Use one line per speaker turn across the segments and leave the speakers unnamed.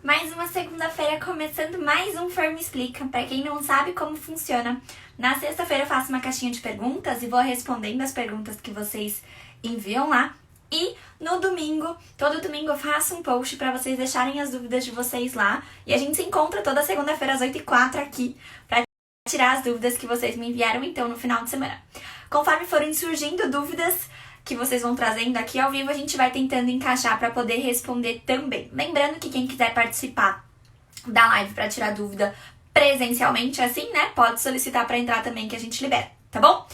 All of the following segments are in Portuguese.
Mais uma segunda-feira começando mais um Fer Me Explica. Pra quem não sabe como funciona, na sexta-feira eu faço uma caixinha de perguntas e vou respondendo as perguntas que vocês enviam lá. E no domingo, todo domingo eu faço um post pra vocês deixarem as dúvidas de vocês lá. E a gente se encontra toda segunda-feira às 8h04 aqui pra tirar as dúvidas que vocês me enviaram então no final de semana. Conforme forem surgindo dúvidas que vocês vão trazendo aqui ao vivo, a gente vai tentando encaixar para poder responder também. Lembrando que quem quiser participar da live para tirar dúvida presencialmente, assim, né, pode solicitar para entrar também que a gente libera, tá bom?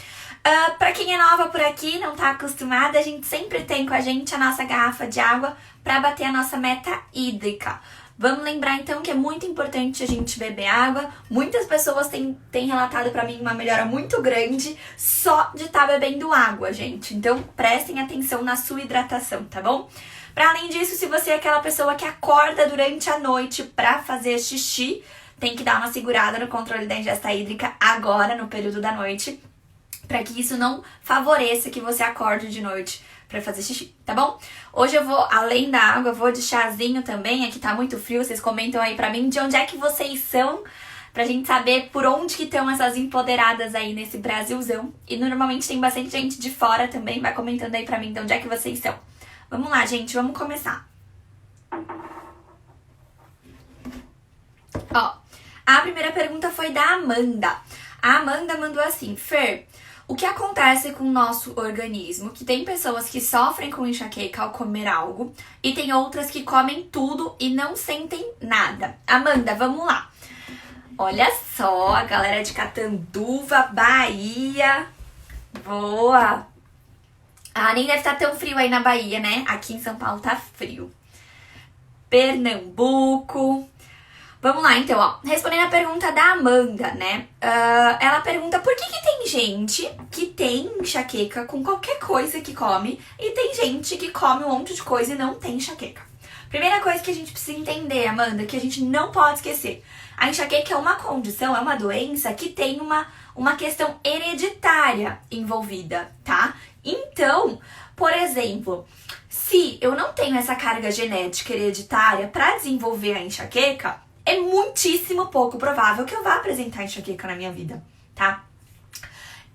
Para quem é nova por aqui, não tá acostumada, a gente sempre tem com a gente a nossa garrafa de água para bater a nossa meta hídrica. Vamos lembrar então que é muito importante a gente beber água. Muitas pessoas têm relatado pra mim uma melhora muito grande só de estar bebendo água, gente. Então prestem atenção na sua hidratação, tá bom? Para além disso, se você é aquela pessoa que acorda durante a noite pra fazer xixi, tem que dar uma segurada no controle da ingesta hídrica agora, no período da noite, para que isso não favoreça que você acorde de noite pra fazer xixi, tá bom? Hoje eu vou, além da água, eu vou de chazinho também. Aqui tá muito frio, vocês comentam aí pra mim de onde é que vocês são, pra gente saber por onde que estão essas empoderadas aí nesse Brasilzão. E normalmente tem bastante gente de fora também, vai comentando aí pra mim de onde é que vocês são. Vamos lá, gente, vamos começar. Ó, a primeira pergunta foi da Amanda. A Amanda mandou assim: Fer, o que acontece com o nosso organismo? Que tem pessoas que sofrem com enxaqueca ao comer algo e tem outras que comem tudo e não sentem nada. Amanda, vamos lá. Olha só, a galera de Catanduva, Bahia. Boa! Ah, nem deve estar tão frio aí na Bahia, né? Aqui em São Paulo tá frio. Pernambuco. Vamos lá, então, ó. Respondendo a pergunta da Amanda, né? Ela pergunta por que tem gente que tem enxaqueca com qualquer coisa que come e tem gente que come um monte de coisa e não tem enxaqueca. Primeira coisa que a gente precisa entender, Amanda, que a gente não pode esquecer. A enxaqueca é uma condição, é uma doença que tem uma questão hereditária envolvida, tá? Então, por exemplo, se eu não tenho essa carga genética hereditária para desenvolver a enxaqueca, é muitíssimo pouco provável que eu vá apresentar enxaqueca na minha vida, tá?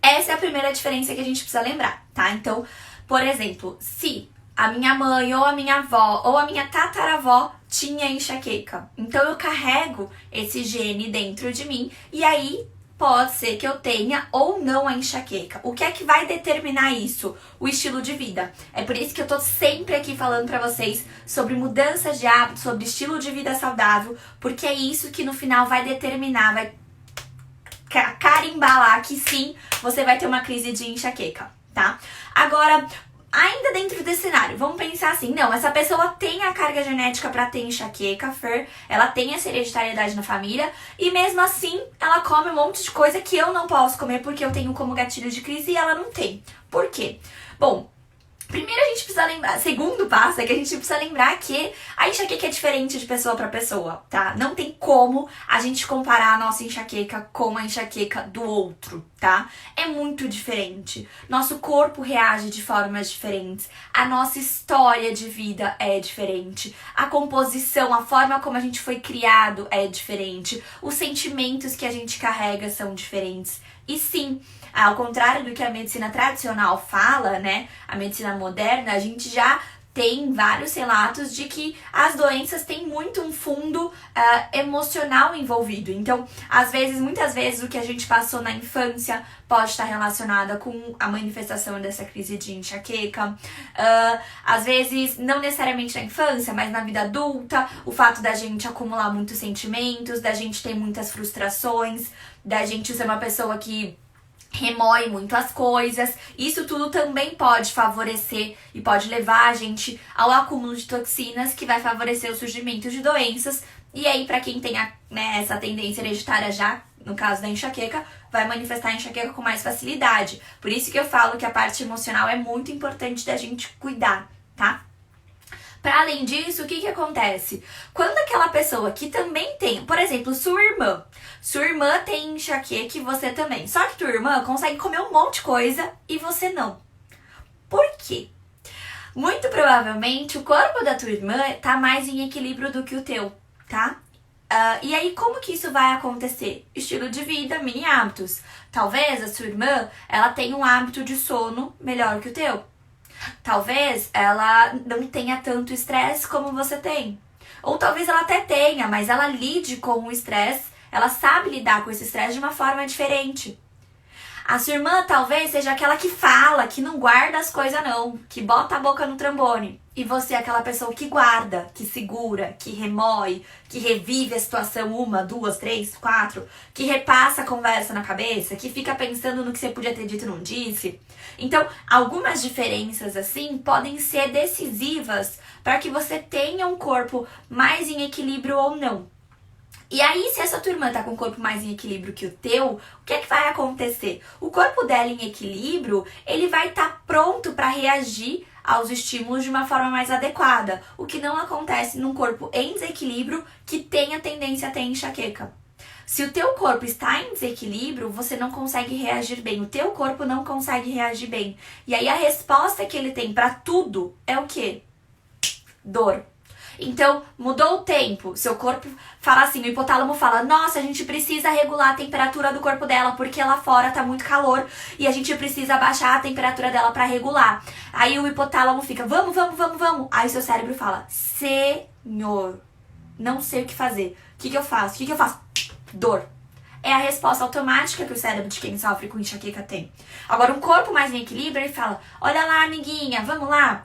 Essa é a primeira diferença que a gente precisa lembrar, tá? Então, por exemplo, se a minha mãe ou a minha avó ou a minha tataravó tinha enxaqueca, então eu carrego esse gene dentro de mim e aí pode ser que eu tenha ou não a enxaqueca. O que é que vai determinar isso? O estilo de vida. É por isso que eu tô sempre aqui falando pra vocês sobre mudanças de hábito, sobre estilo de vida saudável, porque é isso que no final vai determinar, vai carimbar lá que sim, você vai ter uma crise de enxaqueca, tá? Agora, ainda dentro desse cenário, vamos pensar assim, não, essa pessoa tem a carga genética pra ter enxaqueca, Fer, ela tem essa hereditariedade na família, e mesmo assim, ela come um monte de coisa que eu não posso comer porque eu tenho como gatilho de crise e ela não tem. Por quê? Bom, primeiro a gente precisa lembrar, segundo passo é que a gente precisa lembrar que a enxaqueca é diferente de pessoa para pessoa, tá? Não tem como a gente comparar a nossa enxaqueca com a enxaqueca do outro, tá? É muito diferente. Nosso corpo reage de formas diferentes, a nossa história de vida é diferente, a composição, a forma como a gente foi criado é diferente, os sentimentos que a gente carrega são diferentes. E sim, ao contrário do que a medicina tradicional fala, né, a medicina moderna, a gente já tem vários relatos de que as doenças têm muito um fundo emocional envolvido. Então, muitas vezes, o que a gente passou na infância pode estar relacionado com a manifestação dessa crise de enxaqueca. Às vezes, não necessariamente na infância, mas na vida adulta, o fato da gente acumular muitos sentimentos, da gente ter muitas frustrações, da gente ser uma pessoa que remói muito as coisas. Isso tudo também pode favorecer e pode levar a gente ao acúmulo de toxinas, que vai favorecer o surgimento de doenças. E aí, para quem tem essa tendência hereditária já, no caso da enxaqueca, vai manifestar a enxaqueca com mais facilidade. Por isso que eu falo que a parte emocional é muito importante da gente cuidar, tá? Para além disso, o que acontece? Quando aquela pessoa que também tem, por exemplo, sua irmã tem enxaqueca e você também, só que tua irmã consegue comer um monte de coisa e você não. Por quê? Muito provavelmente o corpo da tua irmã tá mais em equilíbrio do que o teu, tá? E aí, como que isso vai acontecer? Estilo de vida, mini hábitos. Talvez a sua irmã, ela tenha um hábito de sono melhor que o teu. Talvez ela não tenha tanto estresse como você tem. Ou talvez ela até tenha, mas ela lide com o estresse, ela sabe lidar com esse estresse de uma forma diferente. A sua irmã talvez seja aquela que fala, que não guarda as coisas não, que bota a boca no trombone. E você é aquela pessoa que guarda, que segura, que remoe, que revive a situação 1, 2, 3, 4, que repassa a conversa na cabeça, que fica pensando no que você podia ter dito e não disse. Então, algumas diferenças assim podem ser decisivas para que você tenha um corpo mais em equilíbrio ou não. E aí, se essa tua irmã tá com o corpo mais em equilíbrio que o teu, o que é que vai acontecer? O corpo dela em equilíbrio, ele vai estar pronto para reagir aos estímulos de uma forma mais adequada, o que não acontece num corpo em desequilíbrio que tem a tendência a ter enxaqueca. Se o teu corpo está em desequilíbrio, você não consegue reagir bem, o teu corpo não consegue reagir bem. E aí a resposta que ele tem para tudo é o quê? Dor. Então, mudou o tempo, seu corpo fala assim, o hipotálamo fala, nossa, a gente precisa regular a temperatura do corpo dela, porque lá fora tá muito calor e a gente precisa baixar a temperatura dela pra regular. Aí o hipotálamo fica, vamos. Aí seu cérebro fala, senhor, não sei o que fazer. O que eu faço? Dor. É a resposta automática que o cérebro de quem sofre com enxaqueca tem. Agora, um corpo mais em equilíbrio, ele fala, olha lá, amiguinha, vamos lá.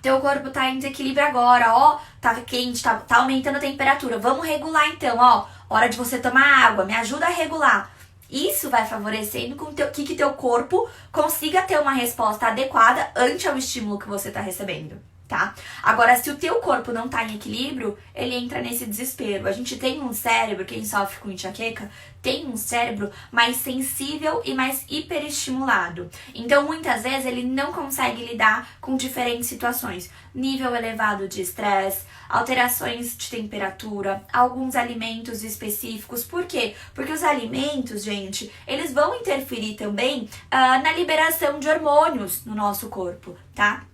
Teu corpo tá em desequilíbrio agora, ó, tá quente, tá aumentando a temperatura. Vamos regular então, ó. Hora de você tomar água, me ajuda a regular. Isso vai favorecendo com que teu corpo consiga ter uma resposta adequada ante ao estímulo que você tá recebendo, tá? Agora, se o teu corpo não tá em equilíbrio, ele entra nesse desespero. A gente tem um cérebro, quem sofre com enxaqueca, tem um cérebro mais sensível e mais hiperestimulado. Então, muitas vezes, ele não consegue lidar com diferentes situações. Nível elevado de estresse, alterações de temperatura, alguns alimentos específicos. Por quê? Porque os alimentos, gente, eles vão interferir também na liberação de hormônios no nosso corpo, tá?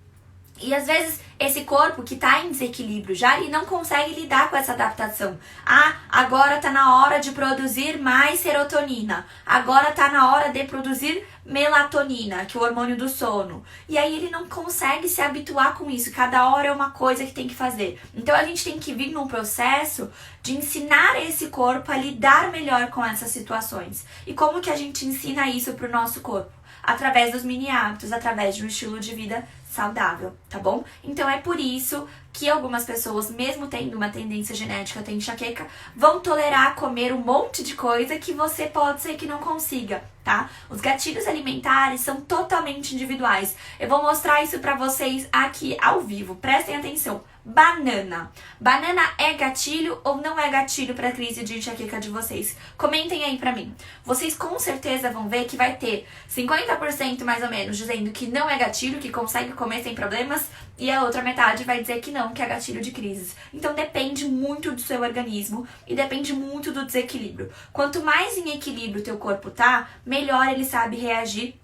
E às vezes esse corpo que tá em desequilíbrio já, ele não consegue lidar com essa adaptação. Ah, agora tá na hora de produzir mais serotonina. Agora tá na hora de produzir melatonina, que é o hormônio do sono. E aí ele não consegue se habituar com isso. Cada hora é uma coisa que tem que fazer. Então a gente tem que vir num processo de ensinar esse corpo a lidar melhor com essas situações. E como que a gente ensina isso pro nosso corpo? Através dos mini hábitos, através de um estilo de vida saudável, tá bom? Então é por isso que algumas pessoas, mesmo tendo uma tendência genética a ter enxaqueca, vão tolerar comer um monte de coisa que você pode ser que não consiga, tá? Os gatilhos alimentares são totalmente individuais. Eu vou mostrar isso pra vocês aqui ao vivo, prestem atenção. Banana. Banana é gatilho ou não é gatilho para a crise de enxaqueca de vocês? Comentem aí pra mim. Vocês com certeza vão ver que vai ter 50% mais ou menos dizendo que não é gatilho, que consegue comer sem problemas, e a outra metade vai dizer que não, que é gatilho de crises. Então depende muito do seu organismo e depende muito do desequilíbrio. Quanto mais em equilíbrio o teu corpo tá, melhor ele sabe reagir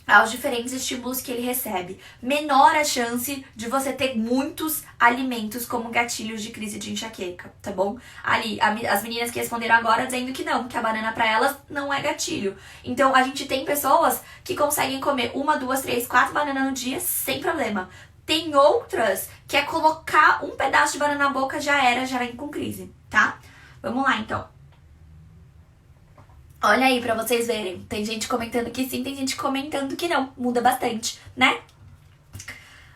aos diferentes estímulos que ele recebe. Menor a chance de você ter muitos alimentos como gatilhos de crise de enxaqueca, tá bom? Ali, as meninas que responderam agora dizendo que não, que a banana pra elas não é gatilho. Então, a gente tem pessoas que conseguem comer 1, 2, 3, 4 bananas no dia sem problema. Tem outras que é colocar um pedaço de banana na boca, já vem com crise, tá? Vamos lá, então. Olha aí pra vocês verem. Tem gente comentando que sim, tem gente comentando que não. Muda bastante, né?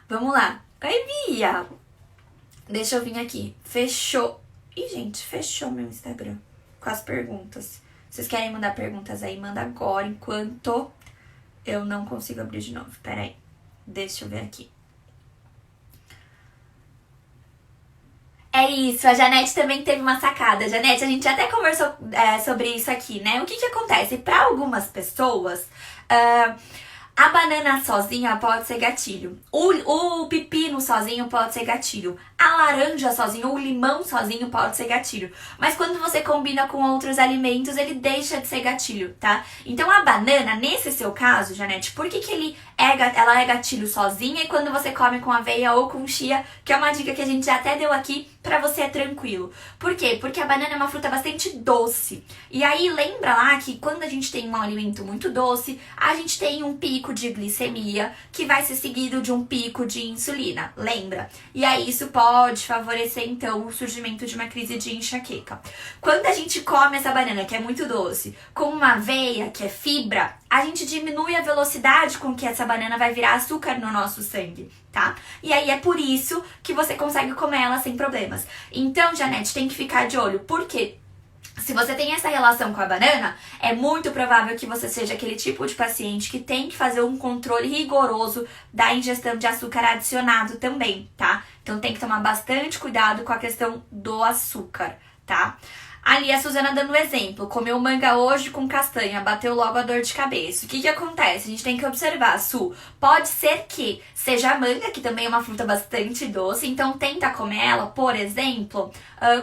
Vamos lá. Oi, Bia. Deixa eu vir aqui. Fechou. Ih, gente, fechou meu Instagram com as perguntas. Vocês querem mandar perguntas aí? Manda agora, enquanto eu não consigo abrir de novo. Pera aí. Deixa eu ver aqui. É isso, a Janete também teve uma sacada. Janete, a gente até conversou sobre isso aqui, né? O que acontece? Para algumas pessoas, a banana sozinha pode ser gatilho. O pepino sozinho pode ser gatilho. A laranja sozinha ou o limão sozinho pode ser gatilho. Mas quando você combina com outros alimentos, ele deixa de ser gatilho, tá? Então a banana, nesse seu caso, Janete, por que ele ela é gatilho sozinha, e quando você come com aveia ou com chia, que é uma dica que a gente já até deu aqui, pra você é tranquilo. Por quê? Porque a banana é uma fruta bastante doce. E aí lembra lá que quando a gente tem um alimento muito doce, a gente tem um pico de glicemia, que vai ser seguido de um pico de insulina, lembra? E aí isso pode favorecer então o surgimento de uma crise de enxaqueca. Quando a gente come essa banana, que é muito doce, com uma aveia, que é fibra, a gente diminui a velocidade com que essa banana vai virar açúcar no nosso sangue, tá? E aí é por isso que você consegue comer ela sem problemas. Então, Janete, tem que ficar de olho. Por quê? Se você tem essa relação com a banana, é muito provável que você seja aquele tipo de paciente que tem que fazer um controle rigoroso da ingestão de açúcar adicionado também, tá? Então tem que tomar bastante cuidado com a questão do açúcar, tá? Ali a Suzana dando um exemplo, comeu manga hoje com castanha, bateu logo a dor de cabeça. O que que acontece? A gente tem que observar, Su, pode ser que seja a manga, que também é uma fruta bastante doce, então tenta comer ela, por exemplo,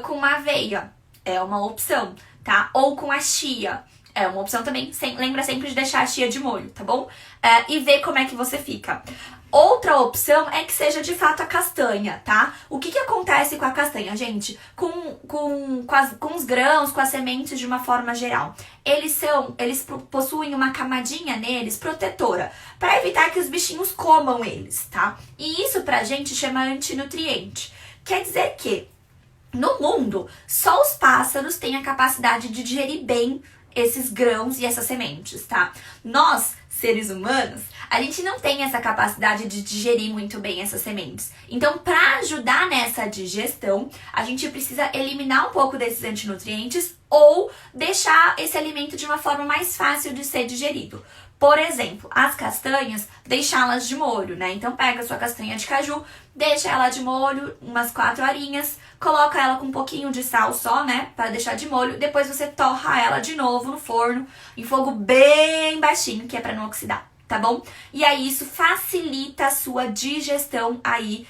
com aveia, é uma opção, tá? Ou com a chia, é uma opção também, lembra sempre de deixar a chia de molho, tá bom? E ver como é que você fica. Outra opção é que seja de fato a castanha, tá? O que que acontece com a castanha, gente? Com os grãos, com as sementes de uma forma geral. Eles possuem uma camadinha neles protetora, para evitar que os bichinhos comam eles, tá? E isso pra gente chama antinutriente. Quer dizer que no mundo, só os pássaros têm a capacidade de digerir bem esses grãos e essas sementes, tá? Nós, seres humanos, a gente não tem essa capacidade de digerir muito bem essas sementes. Então, para ajudar nessa digestão, a gente precisa eliminar um pouco desses antinutrientes ou deixar esse alimento de uma forma mais fácil de ser digerido. Por exemplo, as castanhas, deixá-las de molho, né? Então pega a sua castanha de caju, deixa ela de molho umas 4 horinhas, coloca ela com um pouquinho de sal só, né? Para deixar de molho. Depois você torra ela de novo no forno, em fogo bem baixinho, que é para não oxidar, tá bom? E aí isso facilita a sua digestão aí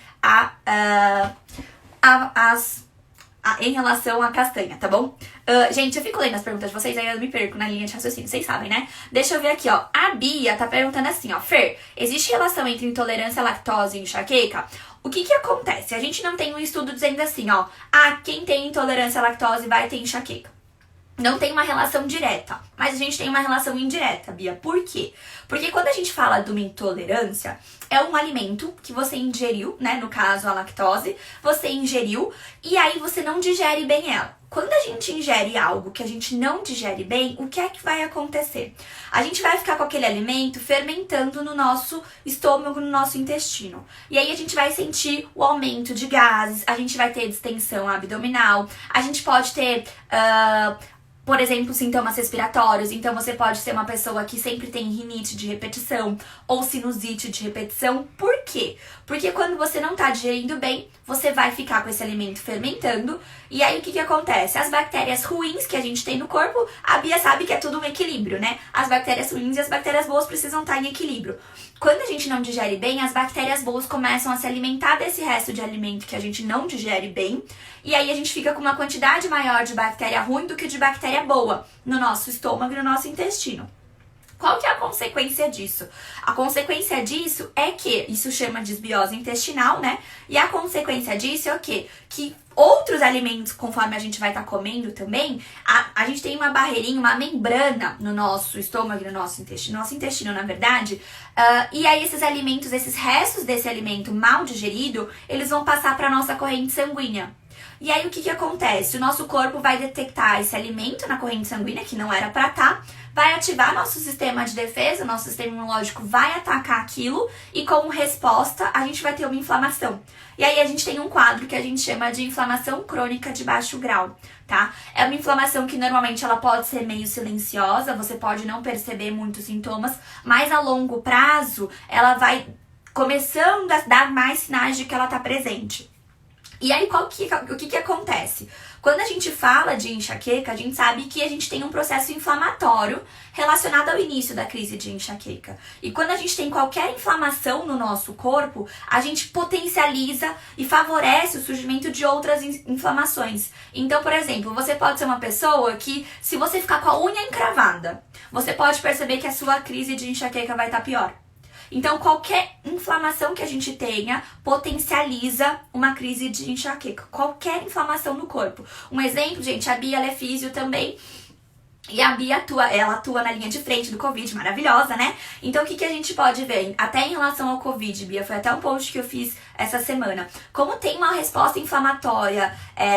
em relação à castanha, tá bom? Gente, eu fico lendo as perguntas de vocês, aí eu me perco na linha de raciocínio, vocês sabem, né? Deixa eu ver aqui, ó. A Bia tá perguntando assim, ó. Fer, existe relação entre intolerância à lactose e enxaqueca? O que que acontece? A gente não tem um estudo dizendo assim, ó. Ah, quem tem intolerância à lactose vai ter enxaqueca. Não tem uma relação direta, mas a gente tem uma relação indireta, Bia. Por quê? Porque quando a gente fala de uma intolerância, é um alimento que você ingeriu, né? No caso, a lactose, você ingeriu e aí você não digere bem ela. Quando a gente ingere algo que a gente não digere bem, o que é que vai acontecer? A gente vai ficar com aquele alimento fermentando no nosso estômago, no nosso intestino. E aí a gente vai sentir o aumento de gases, a gente vai ter distensão abdominal, a gente pode ter por exemplo, sintomas respiratórios. Então, você pode ser uma pessoa que sempre tem rinite de repetição ou sinusite de repetição. Por quê? Porque quando você não tá digerindo bem, você vai ficar com esse alimento fermentando. E aí, o que que acontece? As bactérias ruins que a gente tem no corpo, a Bia sabe que é tudo um equilíbrio, né? As bactérias ruins e as bactérias boas precisam estar em equilíbrio. Quando a gente não digere bem, as bactérias boas começam a se alimentar desse resto de alimento que a gente não digere bem. E aí a gente fica com uma quantidade maior de bactéria ruim do que de bactéria boa no nosso estômago e no nosso intestino. Qual que é a consequência disso? A consequência disso é que, isso chama de desbiose intestinal, né? E a consequência disso é o quê? Que outros alimentos, conforme a gente vai estar comendo também, a gente tem uma barreirinha, uma membrana no nosso estômago e no nosso intestino, na verdade. E aí esses alimentos, esses restos desse alimento mal digerido, eles vão passar para a nossa corrente sanguínea. E aí o que que acontece? O nosso corpo vai detectar esse alimento na corrente sanguínea, que não era para estar, vai ativar nosso sistema de defesa, nosso sistema imunológico vai atacar aquilo e como resposta a gente vai ter uma inflamação. E aí a gente tem um quadro que a gente chama de inflamação crônica de baixo grau, tá? É uma inflamação que normalmente ela pode ser meio silenciosa, você pode não perceber muitos sintomas, mas a longo prazo ela vai começando a dar mais sinais de que ela tá presente. E aí, o que acontece? Quando a gente fala de enxaqueca, a gente sabe que a gente tem um processo inflamatório relacionado ao início da crise de enxaqueca. E quando a gente tem qualquer inflamação no nosso corpo, a gente potencializa e favorece o surgimento de outras inflamações. Então, por exemplo, você pode ser uma pessoa que, se você ficar com a unha encravada, você pode perceber que a sua crise de enxaqueca vai estar pior. Então, qualquer inflamação que a gente tenha potencializa uma crise de enxaqueca. Qualquer inflamação no corpo. Um exemplo, gente, a Bia, ela é físio também. E a Bia ela atua na linha de frente do Covid, maravilhosa, né? Então, o que a gente pode ver? Até em relação ao Covid, Bia, foi até um post que eu fiz essa semana. Como tem uma resposta inflamatória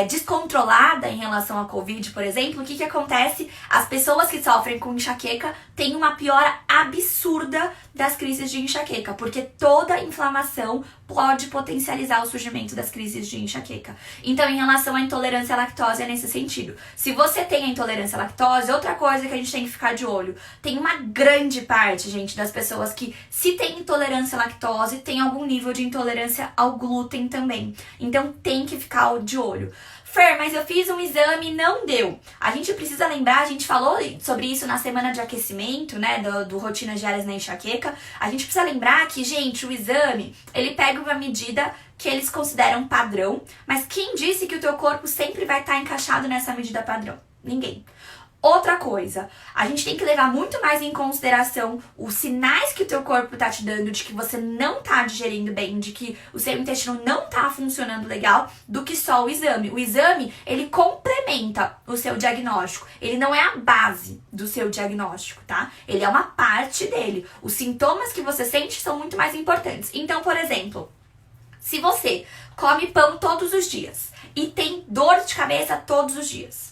descontrolada em relação ao Covid, por exemplo, o que acontece? As pessoas que sofrem com enxaqueca têm uma piora absurda das crises de enxaqueca, porque toda inflamação pode potencializar o surgimento das crises de enxaqueca. Então, em relação à intolerância à lactose, é nesse sentido. Se você tem a intolerância à lactose, outra coisa que a gente tem que ficar de olho, tem uma grande parte, gente, das pessoas que, se tem intolerância à lactose, tem algum nível de intolerância ao glúten também. Então, tem que ficar de olho. Fer, mas eu fiz um exame e não deu. A gente precisa lembrar, a gente falou sobre isso na semana de aquecimento, né, do Rotinas Diárias na Enxaqueca. A gente precisa lembrar que, gente, o exame, ele pega uma medida que eles consideram padrão, mas quem disse que o teu corpo sempre vai estar encaixado nessa medida padrão? Ninguém. Outra coisa, a gente tem que levar muito mais em consideração os sinais que o teu corpo tá te dando de que você não tá digerindo bem, de que o seu intestino não tá funcionando legal, do que só o exame. O exame, ele complementa o seu diagnóstico. Ele não é a base do seu diagnóstico, tá? Ele é uma parte dele. Os sintomas que você sente são muito mais importantes. Então, por exemplo, se você come pão todos os dias e tem dor de cabeça todos os dias,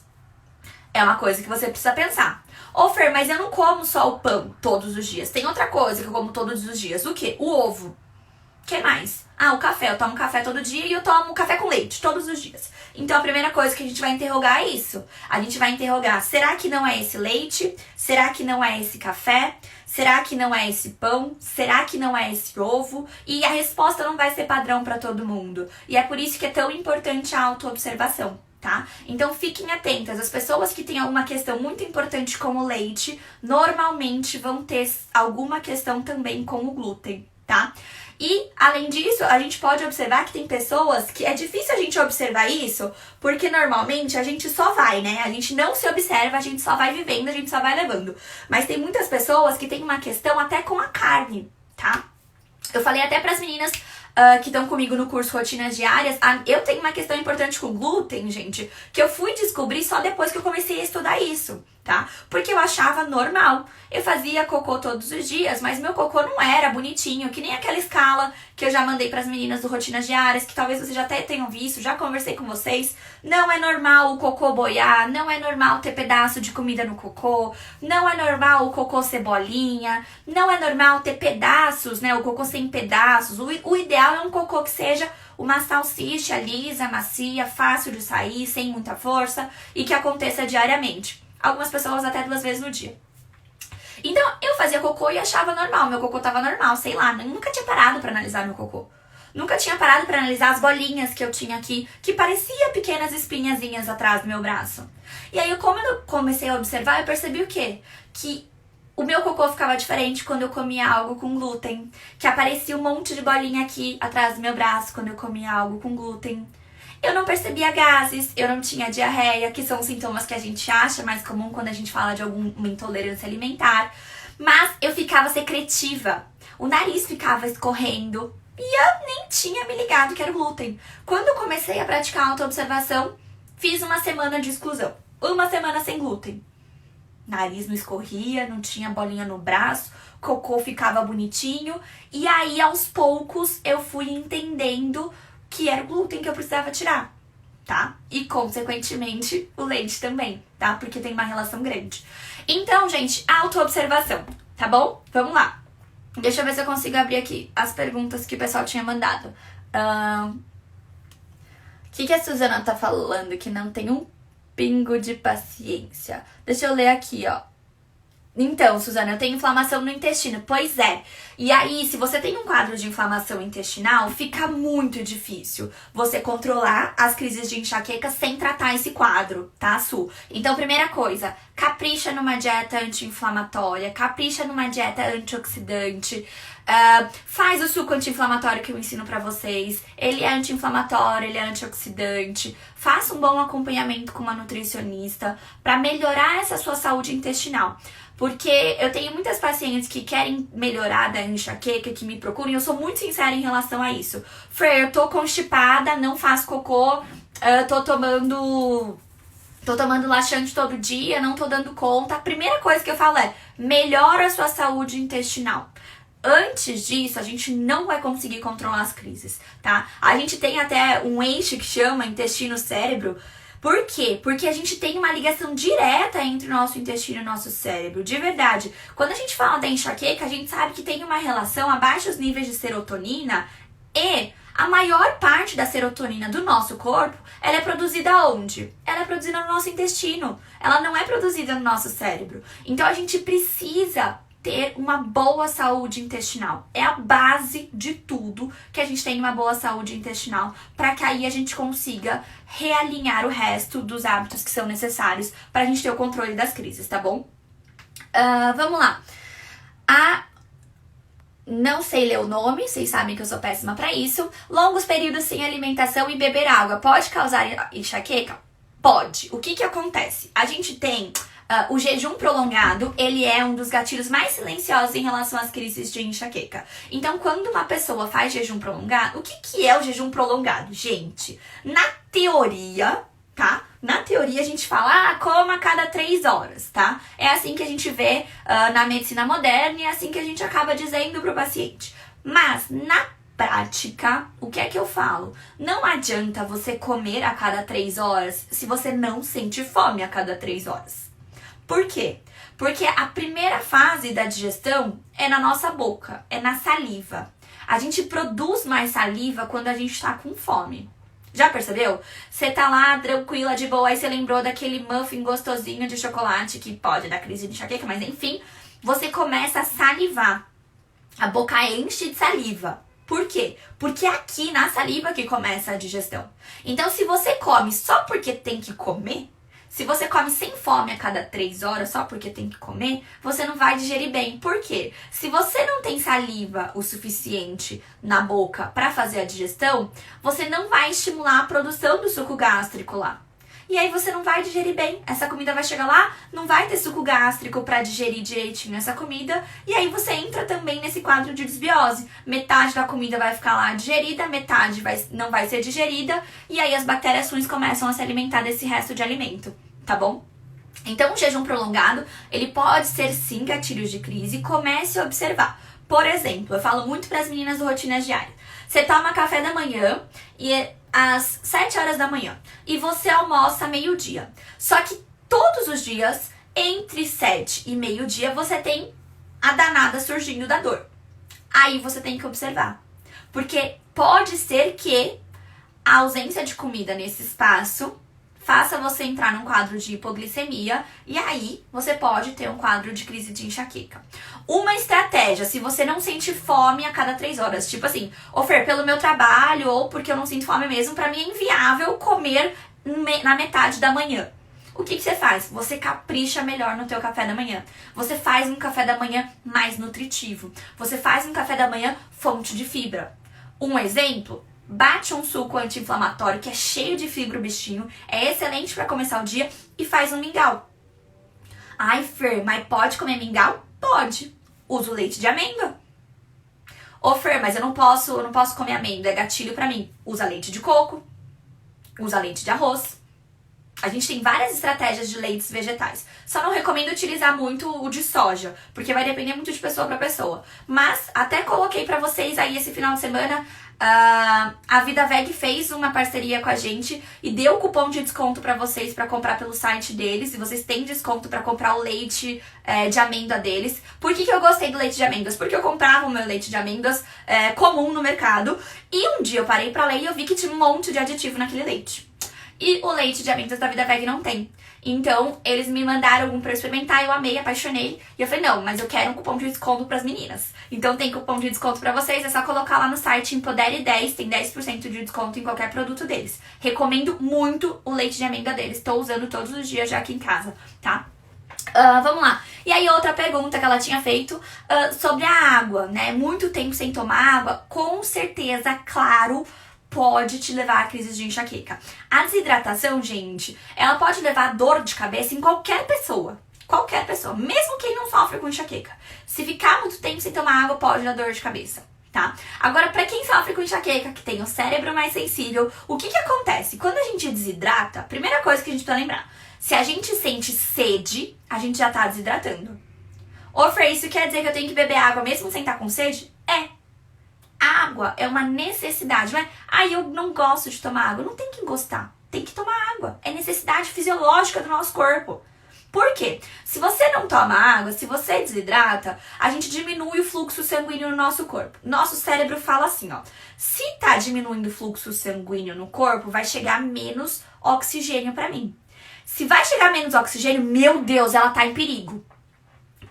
é uma coisa que você precisa pensar. Ô Fer, mas eu não como só o pão todos os dias. Tem outra coisa que eu como todos os dias. O quê? O ovo. O que mais? Ah, o café. Eu tomo café todo dia e eu tomo café com leite todos os dias. Então a primeira coisa que a gente vai interrogar é isso. A gente vai interrogar, será que não é esse leite? Será que não é esse café? Será que não é esse pão? Será que não é esse ovo? E a resposta não vai ser padrão para todo mundo. E é por isso que é tão importante a autoobservação. Tá? Então fiquem atentas, as pessoas que têm alguma questão muito importante com o leite, normalmente vão ter alguma questão também com o glúten, tá? E, além disso, a gente pode observar que tem pessoas que é difícil a gente observar isso, porque normalmente a gente só vai, né? A gente não se observa, a gente só vai vivendo, a gente só vai levando. Mas tem muitas pessoas que têm uma questão até com a carne, tá? Eu falei até pras meninas que estão comigo no curso Rotinas Diárias, eu tenho uma questão importante com glúten, gente, que eu fui descobrir só depois que eu comecei a estudar isso, tá? Porque eu achava normal. Eu fazia cocô todos os dias, mas meu cocô não era bonitinho, que nem aquela escala que eu já mandei pras meninas do Rotinas Diárias, que talvez vocês já até tenham visto, já conversei com vocês. Não é normal o cocô boiar, não é normal ter pedaço de comida no cocô, não é normal o cocô ser bolinha, não é normal ter pedaços, né, o cocô sem pedaços. O ideal é um cocô que seja uma salsicha lisa, macia, fácil de sair, sem muita força e que aconteça diariamente. Algumas pessoas até 2 vezes no dia. Então, eu fazia cocô e achava normal. Meu cocô tava normal, sei lá. Nunca tinha parado pra analisar meu cocô. Nunca tinha parado pra analisar as bolinhas que eu tinha aqui, que parecia pequenas espinhazinhas atrás do meu braço. E aí, como eu comecei a observar, eu percebi o quê? Que o meu cocô ficava diferente quando eu comia algo com glúten. Que aparecia um monte de bolinha aqui atrás do meu braço quando eu comia algo com glúten. Eu não percebia gases, eu não tinha diarreia, que são sintomas que a gente acha mais comum quando a gente fala de alguma intolerância alimentar. Mas eu ficava secretiva, o nariz ficava escorrendo e eu nem tinha me ligado que era o glúten. Quando eu comecei a praticar autoobservação, fiz uma semana de exclusão. 1 semana sem glúten. Nariz não escorria, não tinha bolinha no braço, cocô ficava bonitinho. E aí, aos poucos, eu fui entendendo que era o glúten que eu precisava tirar, tá? E, consequentemente, o leite também, tá? Porque tem uma relação grande. Então, gente, autoobservação, tá bom? Vamos lá. Deixa eu ver se eu consigo abrir aqui as perguntas que o pessoal tinha mandado. O que a Suzana tá falando? Que não tem um pingo de paciência. Deixa eu ler aqui, ó. Então, Suzana, eu tenho inflamação no intestino. Pois é. E aí, se você tem um quadro de inflamação intestinal, fica muito difícil você controlar as crises de enxaqueca sem tratar esse quadro, tá, Su? Então, primeira coisa, capricha numa dieta anti-inflamatória, capricha numa dieta antioxidante, Faz o suco anti-inflamatório que eu ensino pra vocês. Ele é anti-inflamatório, ele é antioxidante. Faça um bom acompanhamento com uma nutricionista pra melhorar essa sua saúde intestinal. Porque eu tenho muitas pacientes que querem melhorar da enxaqueca, que me procuram, e eu sou muito sincera em relação a isso. Fer, eu tô constipada, não faço cocô, tô tomando laxante todo dia, não tô dando conta. A primeira coisa que eu falo é: melhora a sua saúde intestinal. Antes disso, a gente não vai conseguir controlar as crises, tá? A gente tem até um eixo que chama intestino-cérebro. Por quê? Porque a gente tem uma ligação direta entre o nosso intestino e o nosso cérebro, de verdade. Quando a gente fala da enxaqueca, a gente sabe que tem uma relação a baixos níveis de serotonina e a maior parte da serotonina do nosso corpo, ela é produzida onde? Ela é produzida no nosso intestino. Ela não é produzida no nosso cérebro. Então a gente precisa ter uma boa saúde intestinal. É a base de tudo que a gente tem uma boa saúde intestinal, para que aí a gente consiga realinhar o resto dos hábitos que são necessários para a gente ter o controle das crises, tá bom? Vamos lá. Não sei ler o nome, vocês sabem que eu sou péssima para isso. Longos períodos sem alimentação e beber água pode causar enxaqueca? Pode. O que acontece? A gente tem o jejum prolongado, ele é um dos gatilhos mais silenciosos em relação às crises de enxaqueca. Então, quando uma pessoa faz jejum prolongado, o que é o jejum prolongado? Gente, na teoria, tá? Na teoria a gente fala, coma a cada 3 horas, tá? É assim que a gente vê na medicina moderna e é assim que a gente acaba dizendo pro paciente. Mas, na prática, o que é que eu falo? Não adianta você comer a cada 3 horas se você não sente fome a cada 3 horas. Por quê? Porque a primeira fase da digestão é na nossa boca, é na saliva. A gente produz mais saliva quando a gente tá com fome. Já percebeu? Você tá lá tranquila, de boa, aí você lembrou daquele muffin gostosinho de chocolate que pode dar crise de enxaqueca, mas enfim, você começa a salivar. A boca enche de saliva. Por quê? Porque é aqui na saliva que começa a digestão. Então, se você come só porque tem que comer, se você come sem fome a cada 3 horas só porque tem que comer, você não vai digerir bem. Por quê? Se você não tem saliva o suficiente na boca para fazer a digestão, você não vai estimular a produção do suco gástrico lá. E aí você não vai digerir bem. Essa comida vai chegar lá, não vai ter suco gástrico para digerir direitinho essa comida. E aí você entra também nesse quadro de desbiose. Metade da comida vai ficar lá digerida, metade não vai ser digerida. E aí as bactérias ruins começam a se alimentar desse resto de alimento, tá bom? Então o jejum prolongado, ele pode ser sim gatilhos de crise. Comece a observar. Por exemplo, eu falo muito para as meninas do Rotina Diária. Você toma café da manhã e às 7 horas da manhã e você almoça meio-dia. Só que todos os dias, entre 7 e meio-dia, você tem a danada surgindo da dor. Aí você tem que observar. Porque pode ser que a ausência de comida nesse espaço faça você entrar num quadro de hipoglicemia e aí você pode ter um quadro de crise de enxaqueca. Uma estratégia, se você não sente fome a cada 3 horas, tipo assim, Fer, pelo meu trabalho ou porque eu não sinto fome mesmo, pra mim é inviável comer na metade da manhã. O que você faz? Você capricha melhor no teu café da manhã. Você faz um café da manhã mais nutritivo. Você faz um café da manhã fonte de fibra. Um exemplo: bate um suco anti-inflamatório que é cheio de fibra o bichinho, é excelente para começar o dia, e faz um mingau. Ai, Fer, mas pode comer mingau? Pode. Usa o leite de amêndoa. Ô, Fer, mas eu não posso comer amêndoa, é gatilho pra mim. Usa leite de coco, usa leite de arroz. A gente tem várias estratégias de leites vegetais. Só não recomendo utilizar muito o de soja, porque vai depender muito de pessoa para pessoa. Mas até coloquei para vocês aí esse final de semana, a Vida Veg fez uma parceria com a gente e deu cupom de desconto para vocês para comprar pelo site deles. E vocês têm desconto para comprar o leite de amêndoa deles. Por que eu gostei do leite de amêndoas? Porque eu comprava o meu leite de amêndoas comum no mercado. E um dia eu parei para ler e eu vi que tinha um monte de aditivo naquele leite. E o leite de amêndoas da Vida Veg não tem. Então, eles me mandaram um pra eu experimentar, eu amei, apaixonei. E eu falei, não, mas eu quero um cupom de desconto pras meninas. Então, tem cupom de desconto pra vocês, é só colocar lá no site Empodere10, tem 10% de desconto em qualquer produto deles. Recomendo muito o leite de amêndoa deles, tô usando todos os dias já aqui em casa, tá? Vamos lá. E aí outra pergunta que ela tinha feito sobre a água, né? Muito tempo sem tomar água, com certeza, claro, pode te levar a crise de enxaqueca. A desidratação, gente, ela pode levar dor de cabeça em qualquer pessoa. Qualquer pessoa, mesmo quem não sofre com enxaqueca. Se ficar muito tempo sem tomar água, pode dar dor de cabeça, tá? Agora, pra quem sofre com enxaqueca, que tem o cérebro mais sensível, o que acontece? Quando a gente desidrata, a primeira coisa que a gente precisa lembrar, se a gente sente sede, a gente já tá desidratando. Ô, Fer, isso quer dizer que eu tenho que beber água mesmo sem estar com sede? É. A água é uma necessidade, não é? Ai, eu não gosto de tomar água. Não tem que gostar, tem que tomar água. É necessidade fisiológica do nosso corpo. Por quê? Se você não toma água, se você desidrata, a gente diminui o fluxo sanguíneo no nosso corpo. Nosso cérebro fala assim, ó. Se tá diminuindo o fluxo sanguíneo no corpo, vai chegar menos oxigênio pra mim. Se vai chegar menos oxigênio, meu Deus, ela tá em perigo.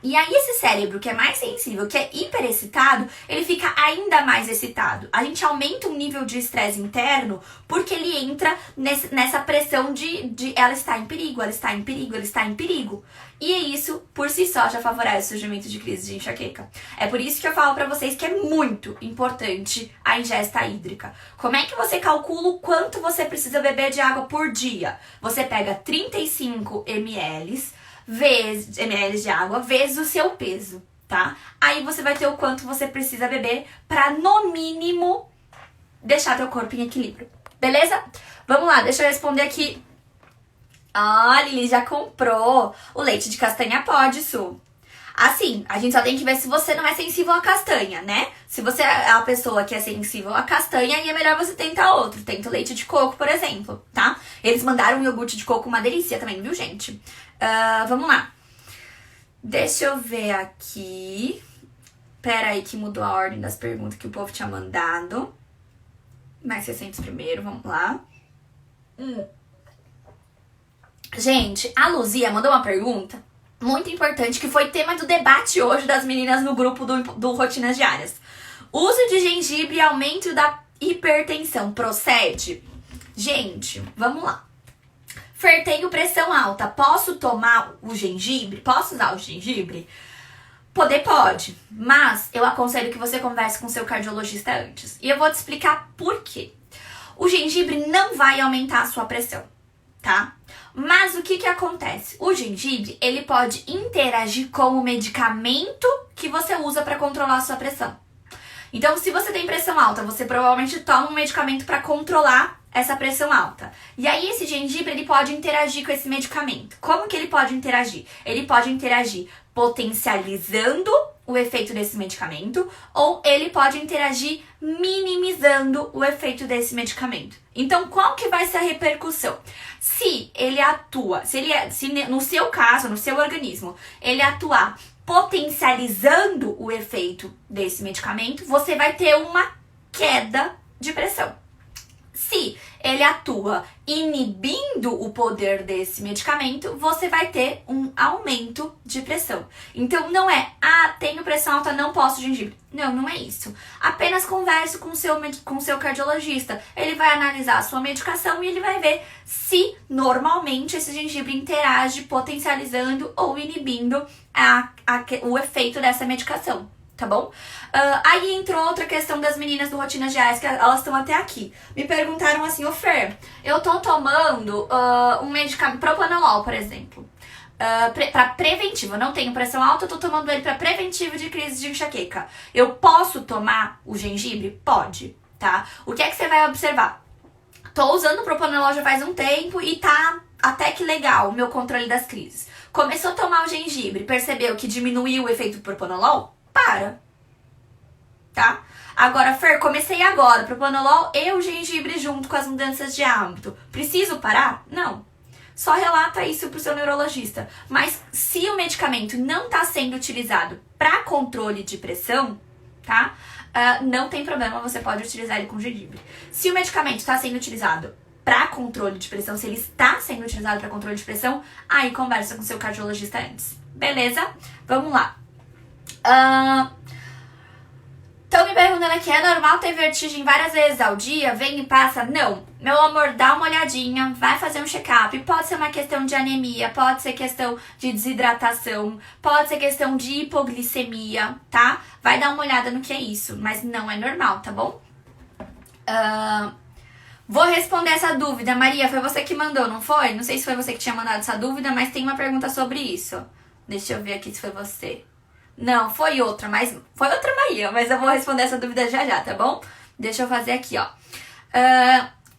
E aí esse cérebro que é mais sensível, que é hiperexcitado, ele fica ainda mais excitado. A gente aumenta o nível de estresse interno porque ele entra nessa pressão de ela está em perigo, ela está em perigo, ela está em perigo. E isso, por si só, já favorece o surgimento de crise de enxaqueca. É por isso que eu falo pra vocês que é muito importante a ingesta hídrica. Como é que você calcula o quanto você precisa beber de água por dia? Você pega 35 ml de água vezes o seu peso, tá? Aí você vai ter o quanto você precisa beber pra, no mínimo, deixar teu corpo em equilíbrio. Beleza? Vamos lá, deixa eu responder aqui. Ah, a Lili já comprou. O leite de castanha pode, Su. Assim, a gente só tem que ver se você não é sensível à castanha, né? Se você é a pessoa que é sensível à castanha, aí é melhor você tentar outro. Tenta o leite de coco, por exemplo, tá? Eles mandaram um iogurte de coco, uma delícia também, viu, gente? Vamos lá. Deixa eu ver aqui. Pera aí que mudou a ordem das perguntas que o povo tinha mandado. Mais recentes primeiro, vamos lá. Gente, a Luzia mandou uma pergunta muito importante, que foi tema do debate hoje das meninas no grupo do Rotinas Diárias. Uso de gengibre e aumento da hipertensão procede? Gente, vamos lá. Fer, tenho pressão alta, posso tomar o gengibre? Posso usar o gengibre? Poder pode, mas eu aconselho que você converse com seu cardiologista antes. E eu vou te explicar por quê. O gengibre não vai aumentar a sua pressão, tá? Mas o que acontece? O gengibre, ele pode interagir com o medicamento que você usa para controlar a sua pressão. Então, se você tem pressão alta, você provavelmente toma um medicamento para controlar essa pressão alta. E aí, esse gengibre, ele pode interagir com esse medicamento. Como que ele pode interagir? Ele pode interagir potencializando o efeito desse medicamento, ou ele pode interagir minimizando o efeito desse medicamento. Então, qual que vai ser a repercussão? Se ele atua, se no seu caso, no seu organismo, ele atuar potencializando o efeito desse medicamento, você vai ter uma queda de pressão. Se ele atua inibindo o poder desse medicamento, você vai ter um aumento de pressão. Então, não é, tenho pressão alta, não posso gengibre. Não, não é isso. Apenas converse com o seu cardiologista. Ele vai analisar a sua medicação e ele vai ver se normalmente esse gengibre interage potencializando ou inibindo o efeito dessa medicação. Tá bom? Aí entrou outra questão das meninas do Rotinas Diárias, que elas estão até aqui. Me perguntaram assim, Fer, eu tô tomando um medicamento, propanolol, por exemplo, pra preventivo. Eu não tenho pressão alta, eu tô tomando ele pra preventivo de crise de enxaqueca. Eu posso tomar o gengibre? Pode, tá? O que é que você vai observar? Tô usando o propanolol já faz um tempo e tá até que legal o meu controle das crises. Começou a tomar o gengibre, percebeu que diminuiu o efeito do propanolol? Para, tá? Agora, Fer, comecei agora, propanolol e o gengibre junto com as mudanças de hábito. Preciso parar? Não. Só relata isso pro seu neurologista. Mas se o medicamento não está sendo utilizado para controle de pressão, tá? Não tem problema, você pode utilizar ele com gengibre. Se o medicamento está sendo utilizado para controle de pressão, se ele está sendo utilizado para controle de pressão, aí conversa com seu cardiologista antes. Beleza? Vamos lá. Estão me perguntando aqui, é normal ter vertigem várias vezes ao dia? Vem e passa? Não. Meu amor, dá uma olhadinha, vai fazer um check-up. Pode ser uma questão de anemia, pode ser questão de desidratação, pode ser questão de hipoglicemia, tá? Vai dar uma olhada no que é isso, mas não é normal, tá bom? Vou responder essa dúvida. Maria, foi você que mandou, não foi? Não sei se foi você que tinha mandado essa dúvida, mas tem uma pergunta sobre isso. Deixa eu ver aqui se foi você. Não, foi outra Maria, mas eu vou responder essa dúvida já já, tá bom? Deixa eu fazer aqui, ó.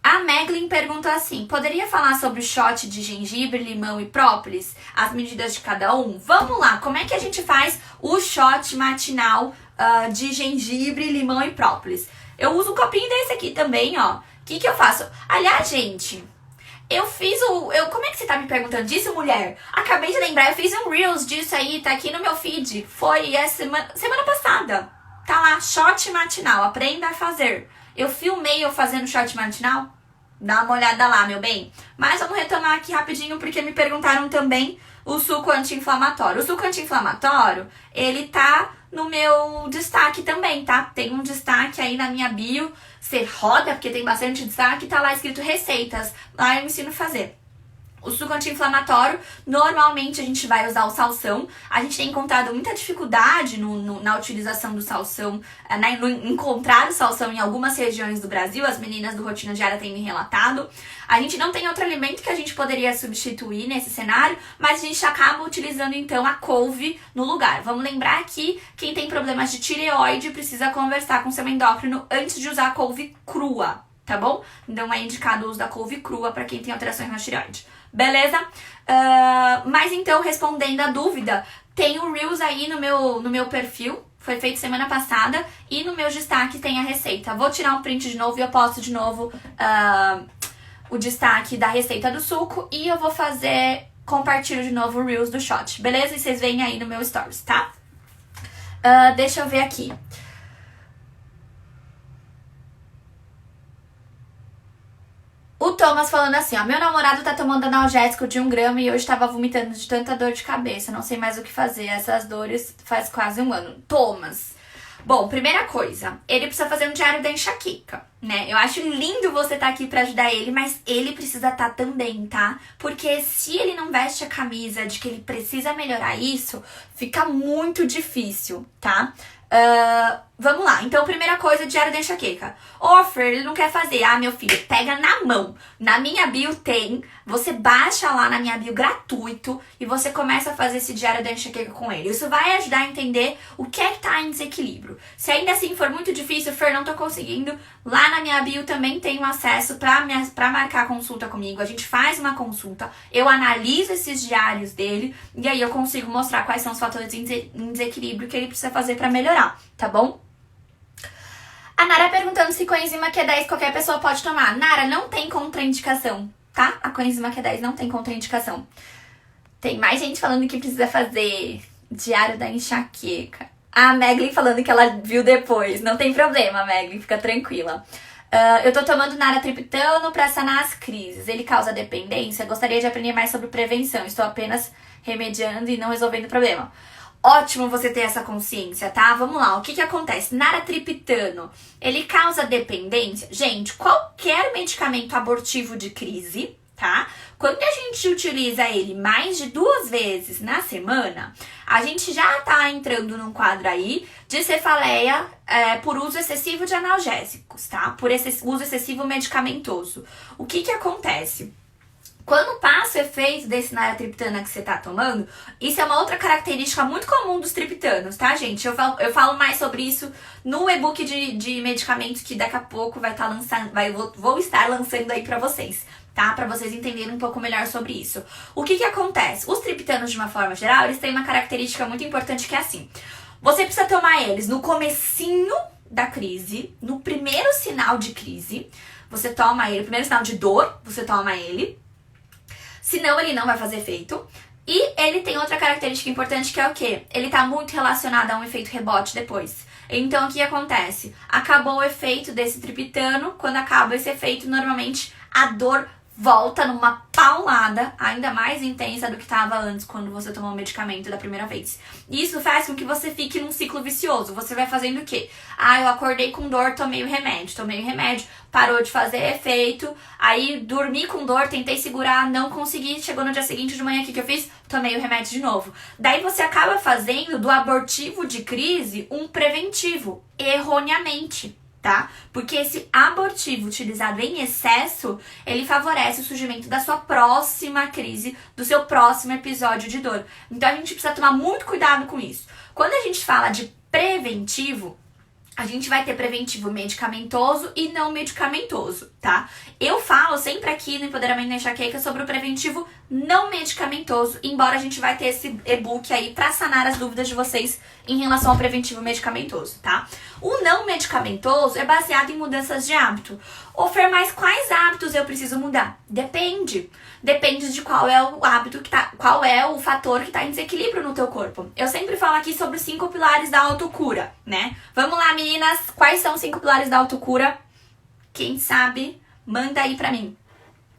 A Meglin perguntou assim, poderia falar sobre o shot de gengibre, limão e própolis? As medidas de cada um? Vamos lá, como é que a gente faz o shot matinal de gengibre, limão e própolis? Eu uso um copinho desse aqui também, ó. O que eu faço? Aliás, gente, eu fiz como é que você tá me perguntando disso, mulher? Acabei de lembrar, eu fiz um Reels disso aí, tá aqui no meu feed. Foi essa semana passada. Tá lá, shot matinal, aprenda a fazer. Eu filmei eu fazendo shot matinal. Dá uma olhada lá, meu bem. Mas vamos retomar aqui rapidinho, porque me perguntaram também o suco anti-inflamatório. O suco anti-inflamatório, ele tá no meu destaque também, tá? Tem um destaque aí na minha bio. Você roda, porque tem bastante destaque, tá lá escrito receitas. Lá eu ensino a fazer. O suco anti-inflamatório, normalmente a gente vai usar o salsão. A gente tem encontrado muita dificuldade na utilização do salsão, encontrar o salsão em algumas regiões do Brasil. As meninas do Rotina Diária têm me relatado. A gente não tem outro alimento que a gente poderia substituir nesse cenário, mas a gente acaba utilizando então a couve no lugar. Vamos lembrar que quem tem problemas de tireoide precisa conversar com seu endócrino antes de usar a couve crua, tá bom? Então é indicado o uso da couve crua para quem tem alterações na tireoide. Beleza? Mas então, respondendo a dúvida, tem o Reels aí no meu perfil, foi feito semana passada, e no meu destaque tem a receita. Vou tirar um print de novo e eu posto de novo o destaque da receita do suco, e eu vou compartilho de novo o Reels do shot, beleza? E vocês veem aí no meu stories, tá? Deixa eu ver aqui. O Thomas falando assim, ó, meu namorado tá tomando analgésico de 1 grama e hoje tava vomitando de tanta dor de cabeça, não sei mais o que fazer, essas dores faz quase 1 ano. Thomas, bom, primeira coisa, ele precisa fazer um diário da enxaqueca, né? Eu acho lindo você tá aqui pra ajudar ele, mas ele precisa tá também, tá? Porque se ele não veste a camisa de que ele precisa melhorar isso, fica muito difícil, tá? Vamos lá, então primeira coisa, diário da enxaqueca. Fer, ele não quer fazer. Ah, meu filho, pega na mão. Na minha bio tem, você baixa lá na minha bio gratuito e você começa a fazer esse diário da enxaqueca com ele. Isso vai ajudar a entender o que é que tá em desequilíbrio. Se ainda assim for muito difícil, Fer, não tô conseguindo, lá na minha bio também tem um acesso pra marcar consulta comigo. A gente faz uma consulta, eu analiso esses diários dele e aí eu consigo mostrar quais são os fatores em desequilíbrio que ele precisa fazer pra melhorar, tá bom? A Nara perguntando se coenzima Q10 qualquer pessoa pode tomar. Nara, não tem contraindicação, tá? A coenzima Q10 não tem contraindicação. Tem mais gente falando que precisa fazer diário da enxaqueca. A Meglin falando que ela viu depois. Não tem problema, Meglin, fica tranquila. Eu tô tomando naratriptano pra sanar as crises. Ele causa dependência? Gostaria de aprender mais sobre prevenção. Estou apenas remediando e não resolvendo o problema. Ótimo você ter essa consciência, tá? Vamos lá, o que acontece? Naratriptano, ele causa dependência? Gente, qualquer medicamento abortivo de crise, tá? Quando a gente utiliza ele mais de 2 vezes na semana, a gente já tá entrando num quadro aí de cefaleia por uso excessivo de analgésicos, tá? Por uso excessivo medicamentoso. O que acontece? Quando passa o efeito desse naratriptano que você tá tomando, isso é uma outra característica muito comum dos triptanos, tá, gente? Eu falo mais sobre isso no e-book de medicamentos que daqui a pouco vai estar lançando, vou estar lançando aí pra vocês, tá? Pra vocês entenderem um pouco melhor sobre isso. O que acontece? Os triptanos, de uma forma geral, eles têm uma característica muito importante que é assim. Você precisa tomar eles no comecinho da crise, no primeiro sinal de crise, você toma ele, primeiro sinal de dor, você toma ele. Senão ele não vai fazer efeito. E ele tem outra característica importante que é o quê? Ele tá muito relacionado a um efeito rebote depois. Então o que acontece? Acabou o efeito desse triptano, quando acaba esse efeito, normalmente a dor volta numa paulada ainda mais intensa do que estava antes quando você tomou o medicamento da primeira vez. Isso faz com que você fique num ciclo vicioso. Você vai fazendo o quê? Ah, eu acordei com dor, tomei o remédio, parou de fazer efeito, aí dormi com dor, tentei segurar, não consegui, chegou no dia seguinte de manhã, o que eu fiz? Tomei o remédio de novo. Daí você acaba fazendo do abortivo de crise um preventivo, erroneamente. Tá? Porque esse abortivo utilizado em excesso, ele favorece o surgimento da sua próxima crise, do seu próximo episódio de dor. Então a gente precisa tomar muito cuidado com isso. Quando a gente fala de preventivo, a gente vai ter preventivo medicamentoso e não medicamentoso, tá? Eu falo sempre aqui no Empoderamento da Enxaqueca sobre o preventivo não medicamentoso, embora a gente vai ter esse e-book aí pra sanar as dúvidas de vocês em relação ao preventivo medicamentoso, tá? O não medicamentoso é baseado em mudanças de hábito. Ô Fer, mas quais hábitos eu preciso mudar? Depende. Depende de qual é o hábito qual é o fator que tá em desequilíbrio no teu corpo. Eu sempre falo aqui sobre os 5 pilares da autocura, né? Vamos lá, meninas, quais são os 5 pilares da autocura? Quem sabe, manda aí pra mim.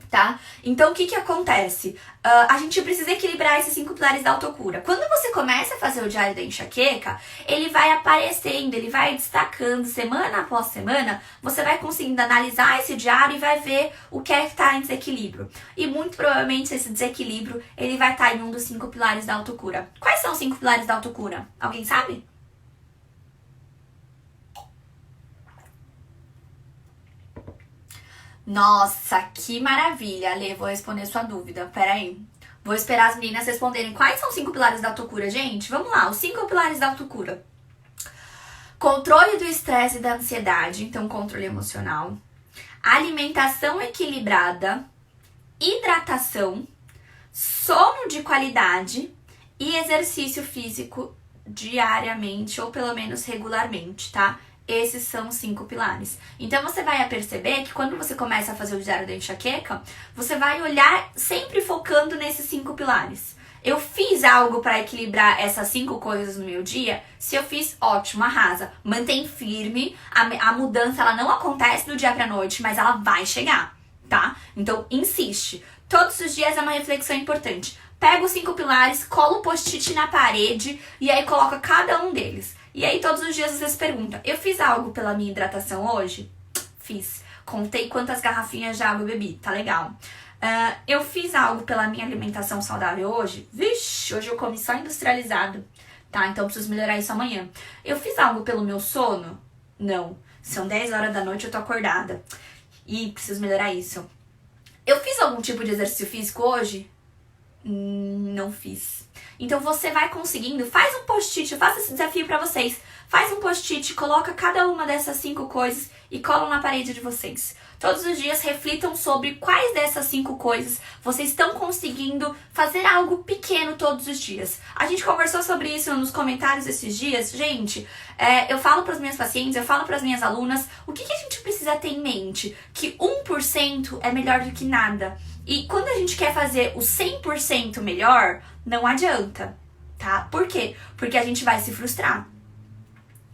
Tá? Então, o que acontece? A gente precisa equilibrar esses 5 pilares da autocura. Quando você começa a fazer o diário da enxaqueca, ele vai aparecendo, ele vai destacando semana após semana, você vai conseguindo analisar esse diário e vai ver o que é que está em desequilíbrio. E muito provavelmente esse desequilíbrio, ele vai estar em um dos 5 pilares da autocura. Quais são os 5 pilares da autocura? Alguém sabe? Nossa, que maravilha, Lê, vou responder sua dúvida, peraí. Vou esperar as meninas responderem quais são os 5 pilares da autocura, gente. Vamos lá, os 5 pilares da autocura. Controle do estresse e da ansiedade, então controle emocional. Alimentação equilibrada, hidratação, sono de qualidade e exercício físico diariamente ou pelo menos regularmente, tá? Esses são os 5 pilares. Então você vai perceber que quando você começa a fazer o diário da enxaqueca, você vai olhar sempre focando nesses 5 pilares. Eu fiz algo para equilibrar essas 5 coisas no meu dia? Se eu fiz, ótimo, arrasa. Mantém firme. A mudança ela não acontece do dia pra noite, mas ela vai chegar, tá? Então insiste. Todos os dias é uma reflexão importante. Pega os 5 pilares, cola o post-it na parede e aí coloca cada um deles. E aí todos os dias você se pergunta, eu fiz algo pela minha hidratação hoje? Fiz. Contei quantas garrafinhas de água eu bebi, tá legal. Eu fiz algo pela minha alimentação saudável hoje? Vixe, hoje eu comi só industrializado, tá? Então eu preciso melhorar isso amanhã. Eu fiz algo pelo meu sono? Não. São 10 horas da noite, eu tô acordada. E preciso melhorar isso. Eu fiz algum tipo de exercício físico hoje? Não fiz. Então você vai conseguindo, faz um post-it, eu faço esse desafio pra vocês. Faz um post-it, coloca cada uma dessas 5 coisas e cola na parede de vocês. Todos os dias reflitam sobre quais dessas 5 coisas vocês estão conseguindo fazer algo pequeno todos os dias. A gente conversou sobre isso nos comentários esses dias. Gente, eu falo para os meus pacientes, eu falo para as minhas alunas, o que a gente precisa ter em mente? Que 1% é melhor do que nada. E quando a gente quer fazer o 100% melhor, não adianta, tá? Por quê? Porque a gente vai se frustrar.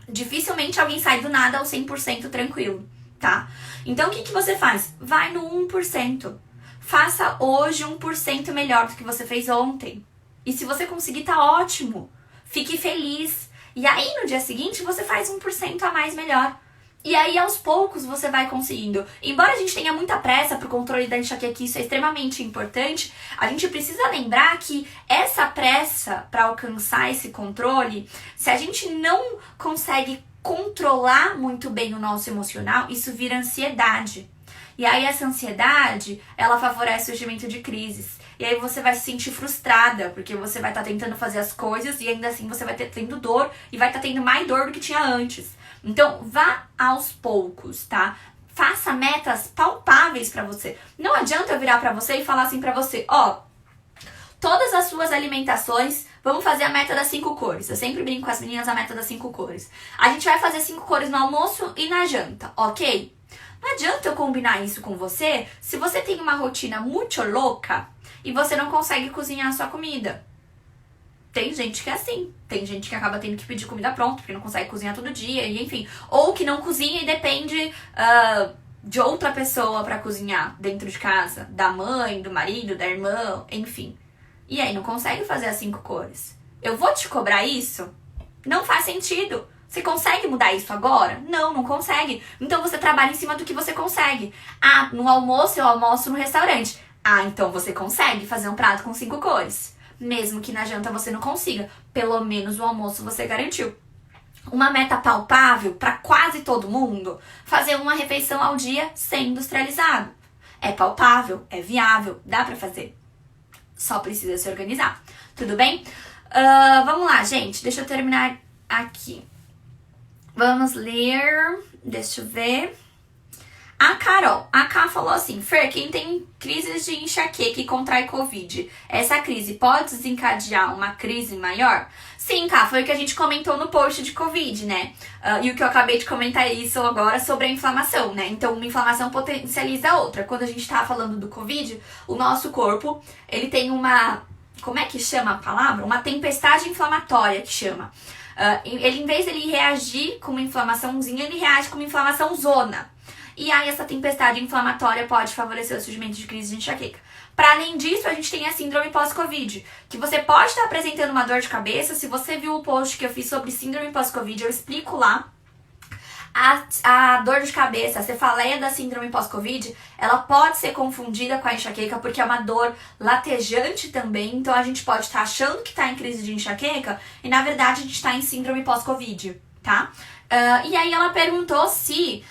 Dificilmente alguém sai do nada ao 100% tranquilo, tá? Então, o que você faz? Vai no 1%. Faça hoje 1% melhor do que você fez ontem. E se você conseguir, tá ótimo. Fique feliz. E aí, no dia seguinte, você faz 1% a mais melhor. E aí, aos poucos, você vai conseguindo. Embora a gente tenha muita pressa pro controle da enxaqueca, isso é extremamente importante, a gente precisa lembrar que essa pressa para alcançar esse controle, se a gente não consegue controlar muito bem o nosso emocional, isso vira ansiedade. E aí, essa ansiedade, ela favorece o surgimento de crises. E aí você vai se sentir frustrada, porque você vai estar tentando fazer as coisas e ainda assim você vai tendo dor e vai estar tendo mais dor do que tinha antes. Então, vá aos poucos, tá? Faça metas palpáveis pra você. Não adianta eu virar pra você e falar assim pra você, ó, todas as suas alimentações, vamos fazer a meta das 5 cores. Eu sempre brinco com as meninas a meta das 5 cores. A gente vai fazer 5 cores no almoço e na janta, ok? Não adianta eu combinar isso com você se você tem uma rotina muito louca e você não consegue cozinhar a sua comida. Tem gente que é assim. Tem gente que acaba tendo que pedir comida pronta, porque não consegue cozinhar todo dia, e enfim. Ou que não cozinha e depende de outra pessoa pra cozinhar dentro de casa, da mãe, do marido, da irmã, enfim. E aí não consegue fazer as 5 cores. Eu vou te cobrar isso? Não faz sentido. Você consegue mudar isso agora? Não, não consegue. Então você trabalha em cima do que você consegue. Ah, no almoço eu almoço no restaurante. Ah, então você consegue fazer um prato com 5 cores. Mesmo que na janta você não consiga. Pelo menos no almoço você garantiu. Uma meta palpável para quase todo mundo: fazer uma refeição ao dia sem industrializado. É palpável, é viável, dá para fazer. Só precisa se organizar. Tudo bem? Vamos lá, gente. Deixa eu terminar aqui. Vamos ler. Deixa eu ver. A Carol. A Ká falou assim: Fer, quem tem crises de enxaqueca e contrai Covid, essa crise pode desencadear uma crise maior? Sim, Ká, foi o que a gente comentou no post de Covid, né? E o que eu acabei de comentar isso agora sobre a inflamação, né? Então, uma inflamação potencializa a outra. Quando a gente tá falando do Covid, o nosso corpo, ele tem uma... Como é que chama a palavra? Uma tempestade inflamatória, que chama. Ele, em vez de ele reagir com uma inflamaçãozinha, ele reage com uma inflamação zona. E aí essa tempestade inflamatória pode favorecer o surgimento de crise de enxaqueca. Para além disso, a gente tem a síndrome pós-Covid, que você pode estar apresentando uma dor de cabeça. Se você viu o post que eu fiz sobre síndrome pós-Covid, eu explico lá. A dor de cabeça, a cefaleia da síndrome pós-Covid, ela pode ser confundida com a enxaqueca, porque é uma dor latejante também. Então a gente pode estar achando que está em crise de enxaqueca e na verdade a gente está em síndrome pós-Covid, tá? E aí ela perguntou se...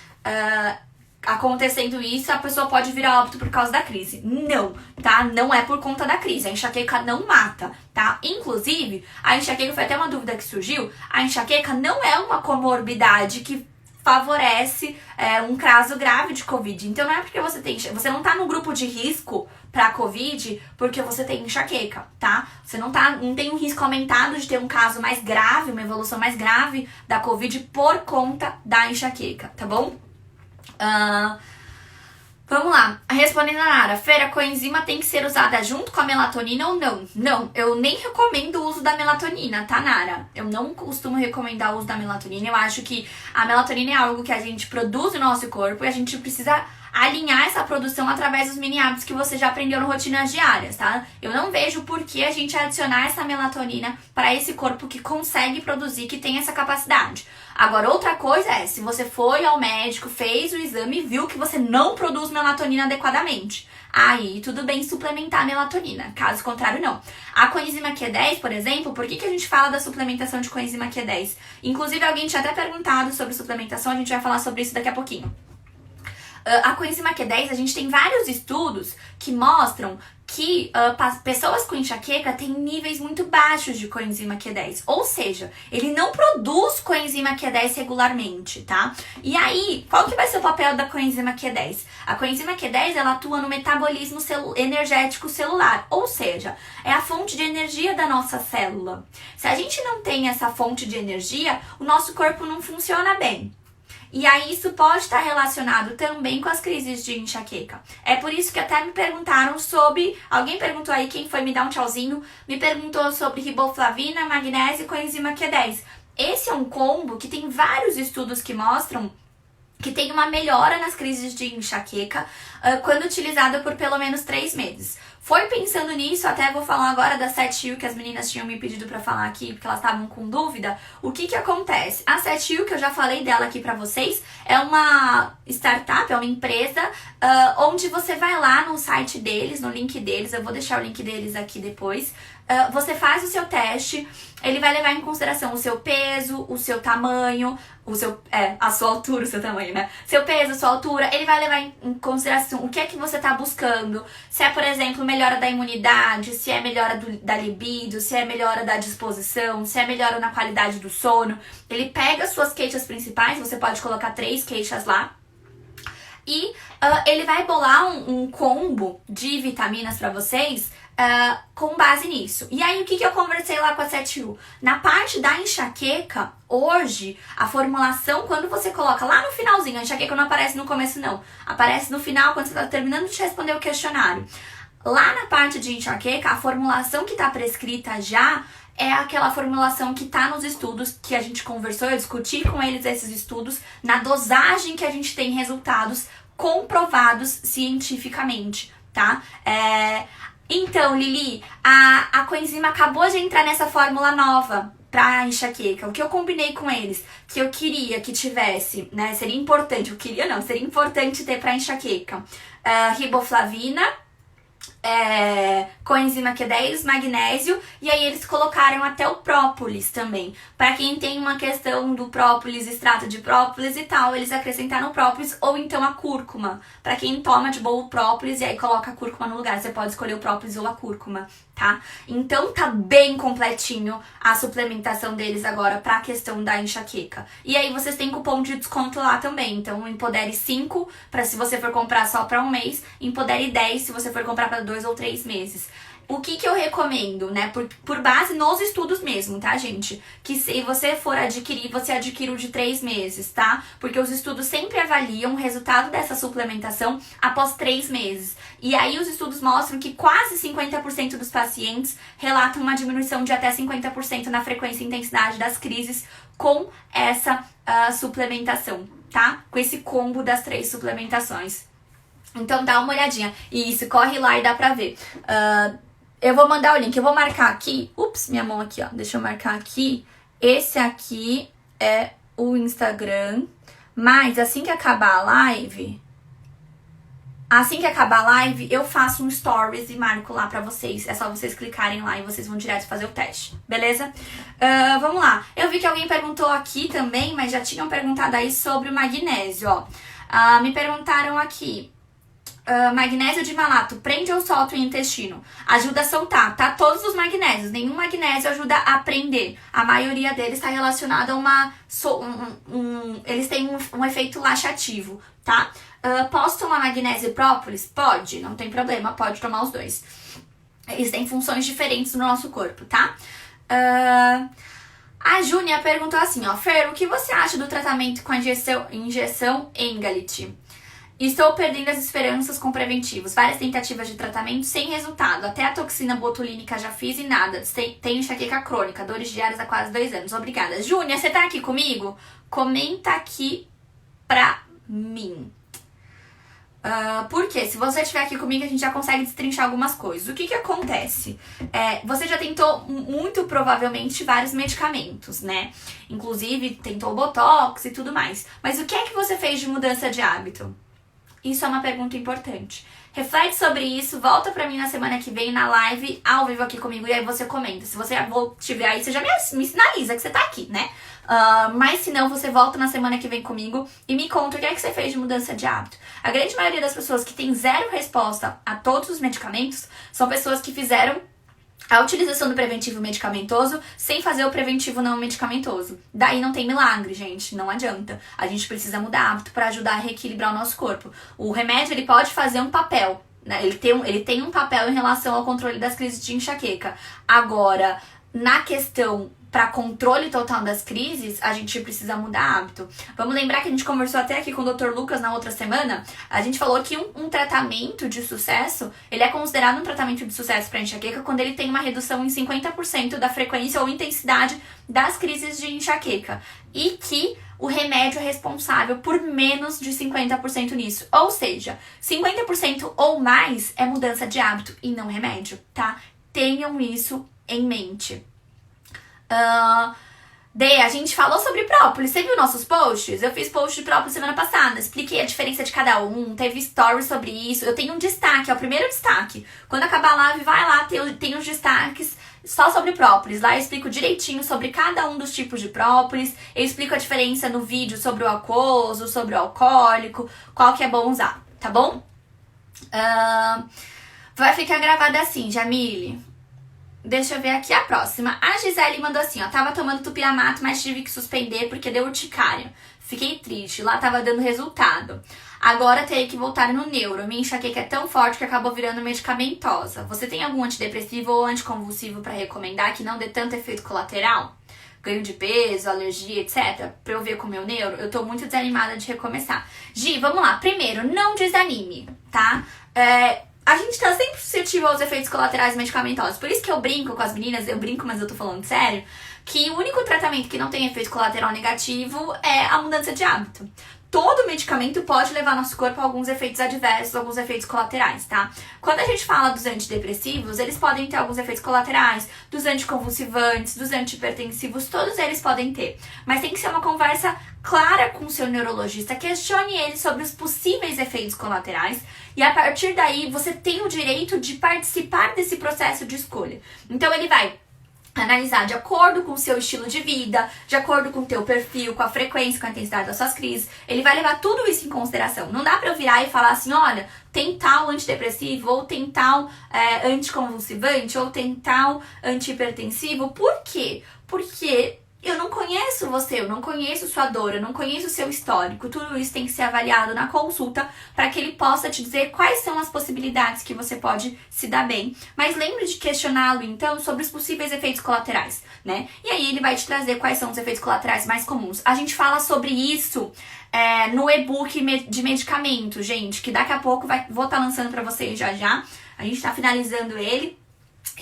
acontecendo isso, a pessoa pode vir a óbito por causa da crise. Não, tá? Não é por conta da crise. A enxaqueca não mata, tá? Inclusive, a enxaqueca foi até uma dúvida que surgiu. A enxaqueca não é uma comorbidade que favorece um caso grave de Covid. Então não é porque você não tá no grupo de risco pra Covid porque você tem enxaqueca, tá? Você não tem um risco aumentado de ter um caso mais grave, uma evolução mais grave da Covid por conta da enxaqueca, tá bom? Vamos lá, respondendo a Nara. Fer, a coenzima tem que ser usada junto com a melatonina ou não? Não, eu nem recomendo o uso da melatonina, tá, Nara? Eu não costumo recomendar o uso da melatonina. Eu acho que a melatonina é algo que a gente produz no nosso corpo e a gente precisa alinhar essa produção através dos mini hábitos que você já aprendeu no rotinas diárias, tá? Eu não vejo por que a gente adicionar essa melatonina para esse corpo que consegue produzir, que tem essa capacidade. Agora, outra coisa é, se você foi ao médico, fez o exame e viu que você não produz melatonina adequadamente, aí tudo bem suplementar a melatonina, caso contrário não. A coenzima Q10, por exemplo, por que a gente fala da suplementação de coenzima Q10? Inclusive, alguém tinha até perguntado sobre suplementação, a gente vai falar sobre isso daqui a pouquinho. A coenzima Q10, a gente tem vários estudos que mostram que pessoas com enxaqueca têm níveis muito baixos de coenzima Q10. Ou seja, ele não produz coenzima Q10 regularmente, tá? E aí, qual que vai ser o papel da coenzima Q10? A coenzima Q10, ela atua no metabolismo energético celular. Ou seja, é a fonte de energia da nossa célula. Se a gente não tem essa fonte de energia, o nosso corpo não funciona bem. E aí isso pode estar relacionado também com as crises de enxaqueca. É por isso que até me perguntaram sobre... Alguém perguntou aí, quem foi me dar um tchauzinho, me perguntou sobre riboflavina, magnésio e coenzima Q10. Esse é um combo que tem vários estudos que mostram que tem uma melhora nas crises de enxaqueca quando utilizada por pelo menos 3 meses. Foi pensando nisso, até vou falar agora da SetU, que as meninas tinham me pedido pra falar aqui, porque elas estavam com dúvida. O que acontece? A SetU, que eu já falei dela aqui pra vocês, é uma startup, é uma empresa onde você vai lá no site deles, no link deles, eu vou deixar o link deles aqui depois. Você faz o seu teste, ele vai levar em consideração o seu peso, o seu tamanho, a sua altura, o seu tamanho, né? Seu peso, sua altura, ele vai levar em consideração o que é que você tá buscando. Se é, por exemplo, melhora da imunidade, se é melhora da libido, se é melhora da disposição, se é melhora na qualidade do sono. Ele pega as suas queixas principais, você pode colocar 3 queixas lá. E ele vai bolar um combo de vitaminas pra vocês com base nisso. E aí, o que eu conversei lá com a SetU? Na parte da enxaqueca, hoje, a formulação, quando você coloca lá no finalzinho, a enxaqueca não aparece no começo não, aparece no final, quando você tá terminando de responder o questionário. Lá na parte de enxaqueca, a formulação que tá prescrita já é aquela formulação que tá nos estudos que a gente conversou, eu discuti com eles esses estudos, na dosagem que a gente tem resultados comprovados cientificamente, tá? Então, Lili, a coenzima acabou de entrar nessa fórmula nova pra enxaqueca. O que eu combinei com eles, que eu queria que tivesse, né, seria importante, seria importante ter pra enxaqueca, riboflavina, coenzima Q10, magnésio, e aí eles colocaram até o própolis também. Para quem tem uma questão do própolis, extrato de própolis e tal, eles acrescentaram o própolis ou então a cúrcuma. Para quem toma de boa o própolis e aí coloca a cúrcuma no lugar, você pode escolher o própolis ou a cúrcuma, tá? Então tá bem completinho a suplementação deles agora pra questão da enxaqueca. E aí vocês têm cupom de desconto lá também. Então Empodere 5 para se você for comprar só para um mês, Empodere 10 se você for comprar para 2 ou 3 meses. O que eu recomendo, né? Por base nos estudos mesmo, tá, gente? Que se você for adquirir, você adquira o de 3 meses, tá? Porque os estudos sempre avaliam o resultado dessa suplementação após 3 meses. E aí os estudos mostram que quase 50% dos pacientes relatam uma diminuição de até 50% na frequência e intensidade das crises com essa suplementação, tá? Com esse combo das 3 suplementações. Então dá uma olhadinha. Isso, corre lá e dá pra ver. Eu vou mandar o link, eu vou marcar aqui. Ups, minha mão aqui, ó. Deixa eu marcar aqui. Esse aqui é o Instagram. Mas assim que acabar a live, eu faço um stories e marco lá pra vocês. É só vocês clicarem lá e vocês vão direto fazer o teste, beleza? Vamos lá. Eu vi que alguém perguntou aqui também, mas já tinham perguntado aí sobre o magnésio, ó. Me perguntaram aqui. Magnésio de malato, prende ou solta o intestino? Ajuda a soltar, tá? Todos os magnésios, nenhum magnésio ajuda a prender. A maioria deles está relacionado a eles têm um efeito laxativo, tá? Posso tomar magnésio e própolis? Pode, não tem problema, pode tomar os dois. Eles têm funções diferentes no nosso corpo, tá? A Júnia perguntou assim, ó, Fer, o que você acha do tratamento com a injeção Engalit? Estou perdendo as esperanças com preventivos. Várias tentativas de tratamento sem resultado. Até a toxina botulínica já fiz e nada. Tenho enxaqueca crônica, dores diárias há quase 2 anos. Obrigada. Júnia, você tá aqui comigo? Comenta aqui pra mim. Porque se você estiver aqui comigo, a gente já consegue destrinchar algumas coisas. O que acontece? Você já tentou, muito provavelmente, vários medicamentos, né? Inclusive, tentou botox e tudo mais. Mas o que é que você fez de mudança de hábito? Isso é uma pergunta importante. Reflete sobre isso, volta pra mim na semana que vem na live, ao vivo aqui comigo, e aí você comenta. Se você estiver aí, você já me sinaliza que você tá aqui, né? Mas se não, você volta na semana que vem comigo e me conta o que é que você fez de mudança de hábito. A grande maioria das pessoas que tem 0 resposta a todos os medicamentos são pessoas que fizeram a utilização do preventivo medicamentoso sem fazer o preventivo não medicamentoso. Daí não tem milagre, gente. Não adianta. A gente precisa mudar hábito para ajudar a reequilibrar o nosso corpo. O remédio, ele pode fazer um papel, né? Ele tem um papel em relação ao controle das crises de enxaqueca. Agora, na questão para controle total das crises, a gente precisa mudar hábito. Vamos lembrar que a gente conversou até aqui com o Dr. Lucas na outra semana. A gente falou que um tratamento de sucesso, ele é considerado um tratamento de sucesso para enxaqueca quando ele tem uma redução em 50% da frequência ou intensidade das crises de enxaqueca. E que o remédio é responsável por menos de 50% nisso. Ou seja, 50% ou mais é mudança de hábito e não remédio, tá? Tenham isso em mente. A gente falou sobre própolis. Você viu nossos posts? Eu fiz post de própolis semana passada. Expliquei a diferença de cada um. Teve stories sobre isso. Eu tenho um destaque, é o primeiro destaque. Quando acabar a live, vai lá, tem os destaques só sobre própolis. Lá eu explico direitinho sobre cada um dos tipos de própolis. Eu explico a diferença no vídeo sobre o aquoso, sobre o alcoólico, qual que é bom usar, tá bom? Vai ficar gravada assim, Jamile. Deixa eu ver aqui a próxima. A Gisele mandou assim, ó. Tava tomando tupiramato, mas tive que suspender porque deu urticária. Fiquei triste. Lá tava dando resultado. Agora terei que voltar no neuro. Minha enxaqueca é tão forte que acabou virando medicamentosa. Você tem algum antidepressivo ou anticonvulsivo pra recomendar que não dê tanto efeito colateral? Ganho de peso, alergia, etc. Pra eu ver com o meu neuro? Eu tô muito desanimada de recomeçar. Gi, vamos lá. Primeiro, não desanime, tá? A gente tá sempre suscetível aos efeitos colaterais medicamentosos. Por isso que eu brinco com as meninas, eu brinco, mas eu tô falando sério, que o único tratamento que não tem efeito colateral negativo é a mudança de hábito. todo medicamento pode levar nosso corpo a alguns efeitos adversos, alguns efeitos colaterais, tá? Quando a gente fala dos antidepressivos, eles podem ter alguns efeitos colaterais, dos anticonvulsivantes, dos antihipertensivos, todos eles podem ter. Mas tem que ser uma conversa clara com o seu neurologista, questione ele sobre os possíveis efeitos colaterais e a partir daí você tem o direito de participar desse processo de escolha. Então ele vai analisar de acordo com o seu estilo de vida, de acordo com o teu perfil, com a frequência, com a intensidade das suas crises. Ele vai levar tudo isso em consideração. Não dá pra eu virar e falar assim, olha, tem tal antidepressivo, ou tem tal anticonvulsivante, ou tem tal antihipertensivo. Por quê? Porque eu não conheço você, eu não conheço sua dor, eu não conheço o seu histórico. Tudo isso tem que ser avaliado na consulta para que ele possa te dizer quais são as possibilidades que você pode se dar bem. Mas lembre de questioná-lo, então, sobre os possíveis efeitos colaterais, né? E aí ele vai te trazer quais são os efeitos colaterais mais comuns. A gente fala sobre isso no e-book de medicamento, gente, que daqui a pouco vou estar lançando para vocês já já. A gente está finalizando ele.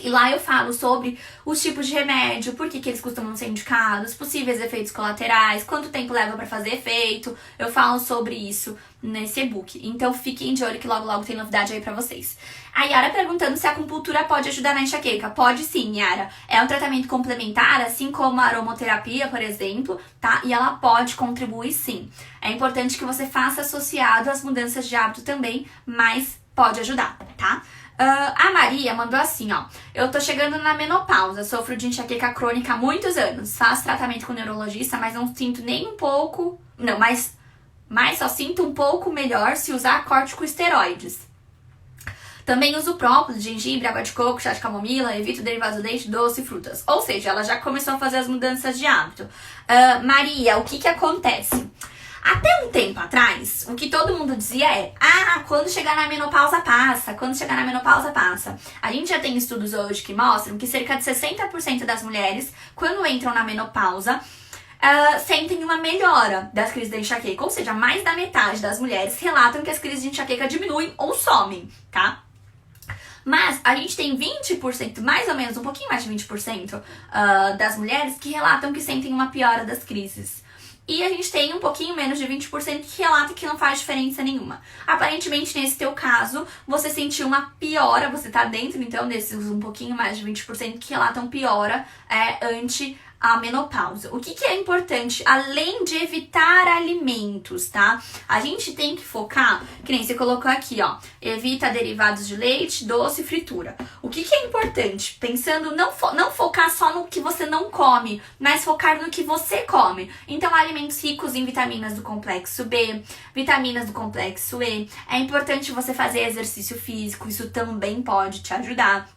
E lá eu falo sobre os tipos de remédio, por que eles costumam ser indicados, possíveis efeitos colaterais, quanto tempo leva pra fazer efeito. Eu falo sobre isso nesse e-book. Então fiquem de olho que logo logo tem novidade aí pra vocês. A Yara perguntando se a acupuntura pode ajudar na enxaqueca. Pode sim, Yara. É um tratamento complementar, assim como a aromaterapia, por exemplo, tá? E ela pode contribuir sim. É importante que você faça associado às mudanças de hábito também, mas pode ajudar, tá? A Maria mandou assim, ó. Eu tô chegando na menopausa, sofro de enxaqueca crônica há muitos anos. Faço tratamento com neurologista, mas não sinto nem um pouco... Não, mas só sinto um pouco melhor se usar corticosteroides. Também uso própolis, gengibre, água de coco, chá de camomila, evito derivados do leite, doce e frutas. Ou seja, ela já começou a fazer as mudanças de hábito. Maria, o que acontece? Até um tempo atrás, o que todo mundo dizia é: quando chegar na menopausa passa, quando chegar na menopausa passa. A gente já tem estudos hoje que mostram que cerca de 60% das mulheres, quando entram na menopausa, sentem uma melhora das crises da enxaqueca. Ou seja, mais da metade das mulheres relatam que as crises de enxaqueca diminuem ou somem, tá? Mas a gente tem 20%, mais ou menos, um pouquinho mais de 20% das mulheres que relatam que sentem uma piora das crises. E a gente tem um pouquinho menos de 20% que relata que não faz diferença nenhuma. Aparentemente, nesse teu caso, você sentiu uma piora, você tá dentro, então, desses um pouquinho mais de 20% que relatam piora ante a menopausa. O que é importante, além de evitar alimentos, tá? A gente tem que focar, que nem você colocou aqui, ó, evita derivados de leite, doce e fritura. O que é importante? Pensando, não focar só no que você não come, mas focar no que você come. Então, alimentos ricos em vitaminas do complexo B, vitaminas do complexo E. É importante você fazer exercício físico, isso também pode te ajudar.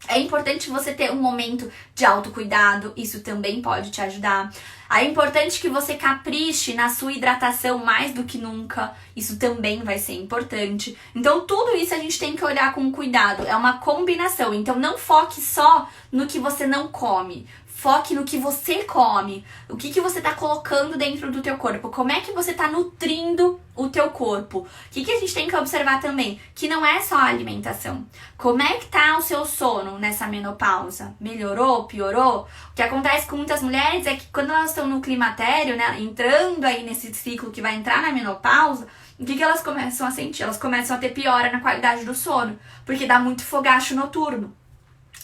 É importante você ter um momento de autocuidado, isso também pode te ajudar. É importante que você capriche na sua hidratação mais do que nunca, isso também vai ser importante. Então tudo isso a gente tem que olhar com cuidado, é uma combinação. Então não foque só no que você não come. Foque no que você come, o que você tá colocando dentro do teu corpo, como é que você tá nutrindo o teu corpo. O que a gente tem que observar também? Que não é só a alimentação. Como é que tá o seu sono nessa menopausa? Melhorou? Piorou? O que acontece com muitas mulheres é que quando elas estão no climatério, né, entrando aí nesse ciclo que vai entrar na menopausa, o que elas começam a sentir? Elas começam a ter piora na qualidade do sono, porque dá muito fogacho noturno.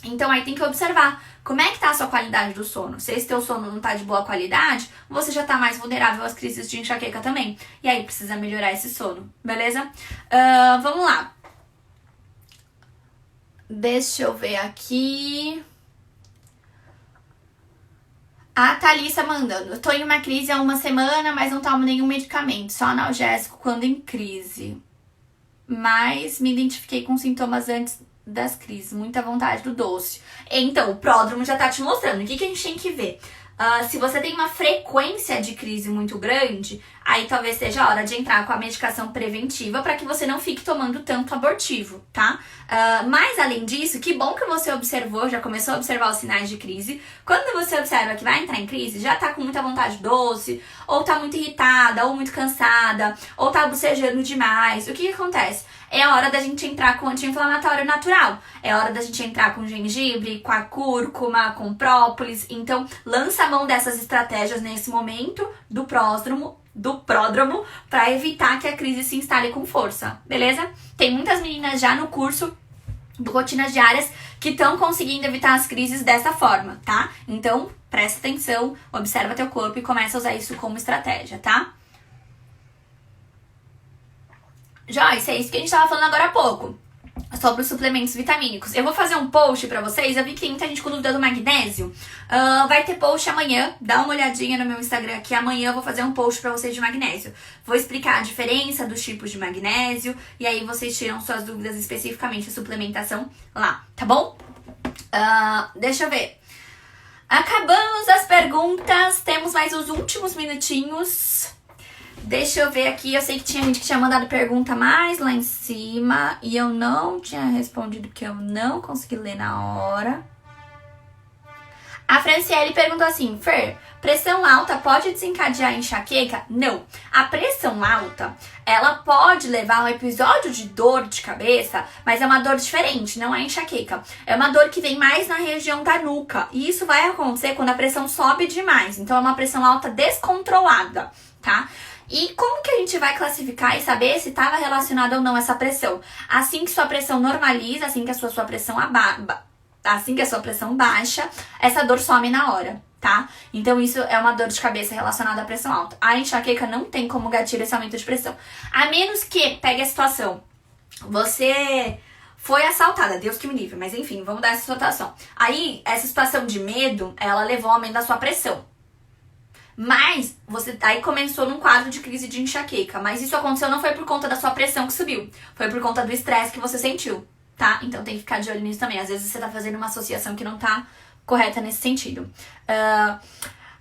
Então aí tem que observar como é que tá a sua qualidade do sono. Se esse teu sono não tá de boa qualidade, você já tá mais vulnerável às crises de enxaqueca também. E aí precisa melhorar esse sono, beleza? Vamos lá. Deixa eu ver aqui. A Thalissa mandando: eu tô em uma crise há uma semana, mas não tomo nenhum medicamento, só analgésico quando em crise. Mas me identifiquei com sintomas antes das crises, muita vontade do doce. Então, o pródromo já tá te mostrando. O que a gente tem que ver? Se você tem uma frequência de crise muito grande, aí talvez seja a hora de entrar com a medicação preventiva para que você não fique tomando tanto abortivo, tá? Mas além disso, que bom que você observou, já começou a observar os sinais de crise. Quando você observa que vai entrar em crise, já tá com muita vontade de doce, ou tá muito irritada, ou muito cansada, ou tá bocejando demais. O que acontece? É a hora da gente entrar com anti-inflamatório natural. É hora da gente entrar com gengibre, com a cúrcuma, com própolis. Então, lança a mão dessas estratégias nesse momento do pródromo do pródromo para evitar que a crise se instale com força, beleza? Tem muitas meninas já no curso do Rotinas Diárias que estão conseguindo evitar as crises dessa forma, tá? Então, presta atenção, observa teu corpo e começa a usar isso como estratégia, tá? Joyce, é isso que a gente tava falando agora há pouco, sobre os suplementos vitamínicos. Eu vou fazer um post pra vocês, eu vi que tem muita gente com dúvida do magnésio. Vai ter post amanhã, dá uma olhadinha no meu Instagram aqui, amanhã eu vou fazer um post pra vocês de magnésio. Vou explicar a diferença dos tipos de magnésio, e aí vocês tiram suas dúvidas especificamente de suplementação lá, tá bom? Deixa eu ver. Acabamos as perguntas, temos mais os últimos minutinhos. Deixa eu ver aqui, eu sei que tinha gente que tinha mandado pergunta mais lá em cima e eu não tinha respondido porque eu não consegui ler na hora. A Franciele perguntou assim, Fer, pressão alta pode desencadear enxaqueca? Não. A pressão alta, ela pode levar a um episódio de dor de cabeça, mas é uma dor diferente, não é enxaqueca. É uma dor que vem mais na região da nuca. E isso vai acontecer quando a pressão sobe demais. Então é uma pressão alta descontrolada, tá? E como que a gente vai classificar e saber se estava relacionada ou não essa pressão? Assim que sua pressão normaliza, assim que a sua pressão baixa, essa dor some na hora, tá? Então isso é uma dor de cabeça relacionada à pressão alta. A enxaqueca não tem como gatilho esse aumento de pressão. A menos que, pegue a situação, você foi assaltada, Deus que me livre, mas enfim, vamos dar essa situação. Aí, essa situação de medo, ela levou ao aumento da sua pressão. Mas, você aí começou num quadro de crise de enxaqueca. Mas isso aconteceu não foi por conta da sua pressão que subiu. Foi por conta do estresse que você sentiu, tá? Então tem que ficar de olho nisso também. Às vezes você tá fazendo uma associação que não tá correta nesse sentido.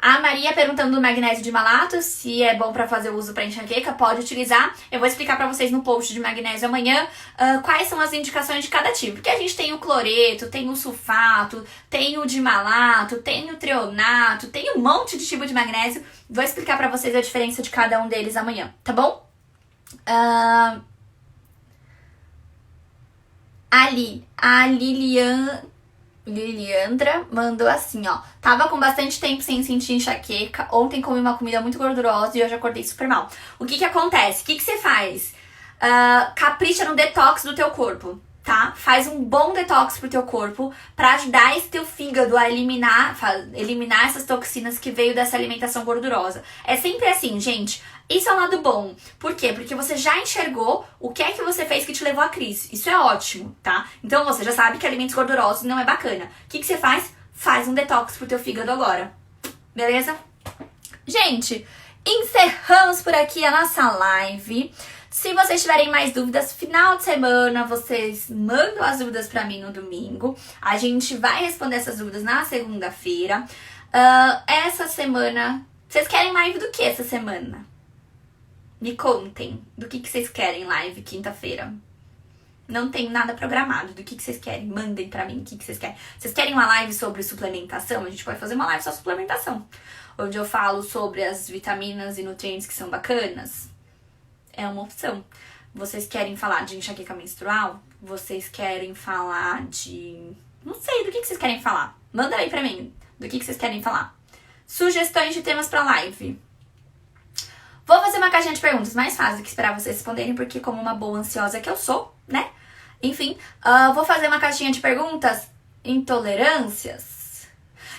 A Maria perguntando do magnésio de malato, se é bom pra fazer uso pra enxaqueca, pode utilizar. Eu vou explicar pra vocês no post de magnésio amanhã quais são as indicações de cada tipo. Porque a gente tem o cloreto, tem o sulfato, tem o de malato, tem o treonato, tem um monte de tipo de magnésio. Vou explicar pra vocês a diferença de cada um deles amanhã, tá bom? A Liliandra mandou assim, ó. Tava com bastante tempo sem sentir enxaqueca. Ontem comi uma comida muito gordurosa e hoje acordei super mal. O que que acontece? O que que você faz? Capricha no detox do teu corpo, tá? Faz um bom detox pro teu corpo pra ajudar esse teu fígado a eliminar essas toxinas que veio dessa alimentação gordurosa. É sempre assim, gente. Isso é um lado bom. Por quê? Porque você já enxergou o que é que você fez que te levou à crise. Isso é ótimo, tá? Então você já sabe que alimentos gordurosos não é bacana. O que que você faz? Faz um detox pro teu fígado agora. Beleza? Gente, encerramos por aqui a nossa live. Se vocês tiverem mais dúvidas, final de semana, vocês mandam as dúvidas pra mim no domingo. A gente vai responder essas dúvidas na segunda-feira. Essa semana... Vocês querem live do que essa semana? Me contem do que vocês querem live quinta-feira. Não tem nada programado. Do que vocês querem? Mandem pra mim o que vocês querem. Vocês querem uma live sobre suplementação? A gente pode fazer uma live só suplementação. Onde eu falo sobre as vitaminas e nutrientes que são bacanas. É uma opção. Vocês querem falar de enxaqueca menstrual? Vocês querem falar de... Não sei, do que vocês querem falar? Manda aí pra mim. Do que vocês querem falar? Sugestões de temas pra live. Vou fazer uma caixinha de perguntas mais fácil do que esperar vocês responderem, porque como uma boa ansiosa que eu sou, né? Enfim, vou fazer uma caixinha de perguntas. Intolerâncias.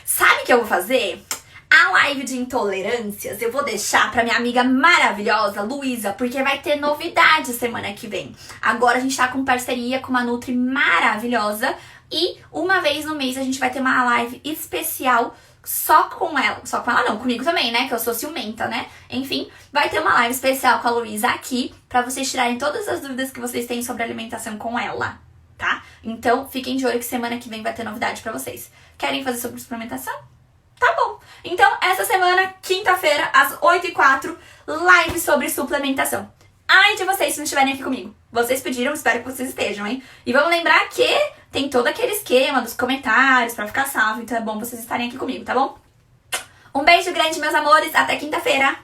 Sabe o que eu vou fazer? A live de intolerâncias eu vou deixar pra minha amiga maravilhosa, Luísa, porque vai ter novidade semana que vem. Agora a gente tá com parceria com uma Nutri maravilhosa e uma vez no mês a gente vai ter uma live especial só com ela não, comigo também, né, que eu sou ciumenta, né, enfim, vai ter uma live especial com a Luísa aqui, pra vocês tirarem todas as dúvidas que vocês têm sobre alimentação com ela, tá? Então, fiquem de olho que semana que vem vai ter novidade pra vocês. Querem fazer sobre suplementação? Tá bom. Então, essa semana, quinta-feira, às 8h04, live sobre suplementação. Ai de vocês se não estiverem aqui comigo. Vocês pediram, espero que vocês estejam, hein? E vamos lembrar que tem todo aquele esquema dos comentários pra ficar salvo, então é bom vocês estarem aqui comigo, tá bom? Um beijo grande, meus amores. Até quinta-feira.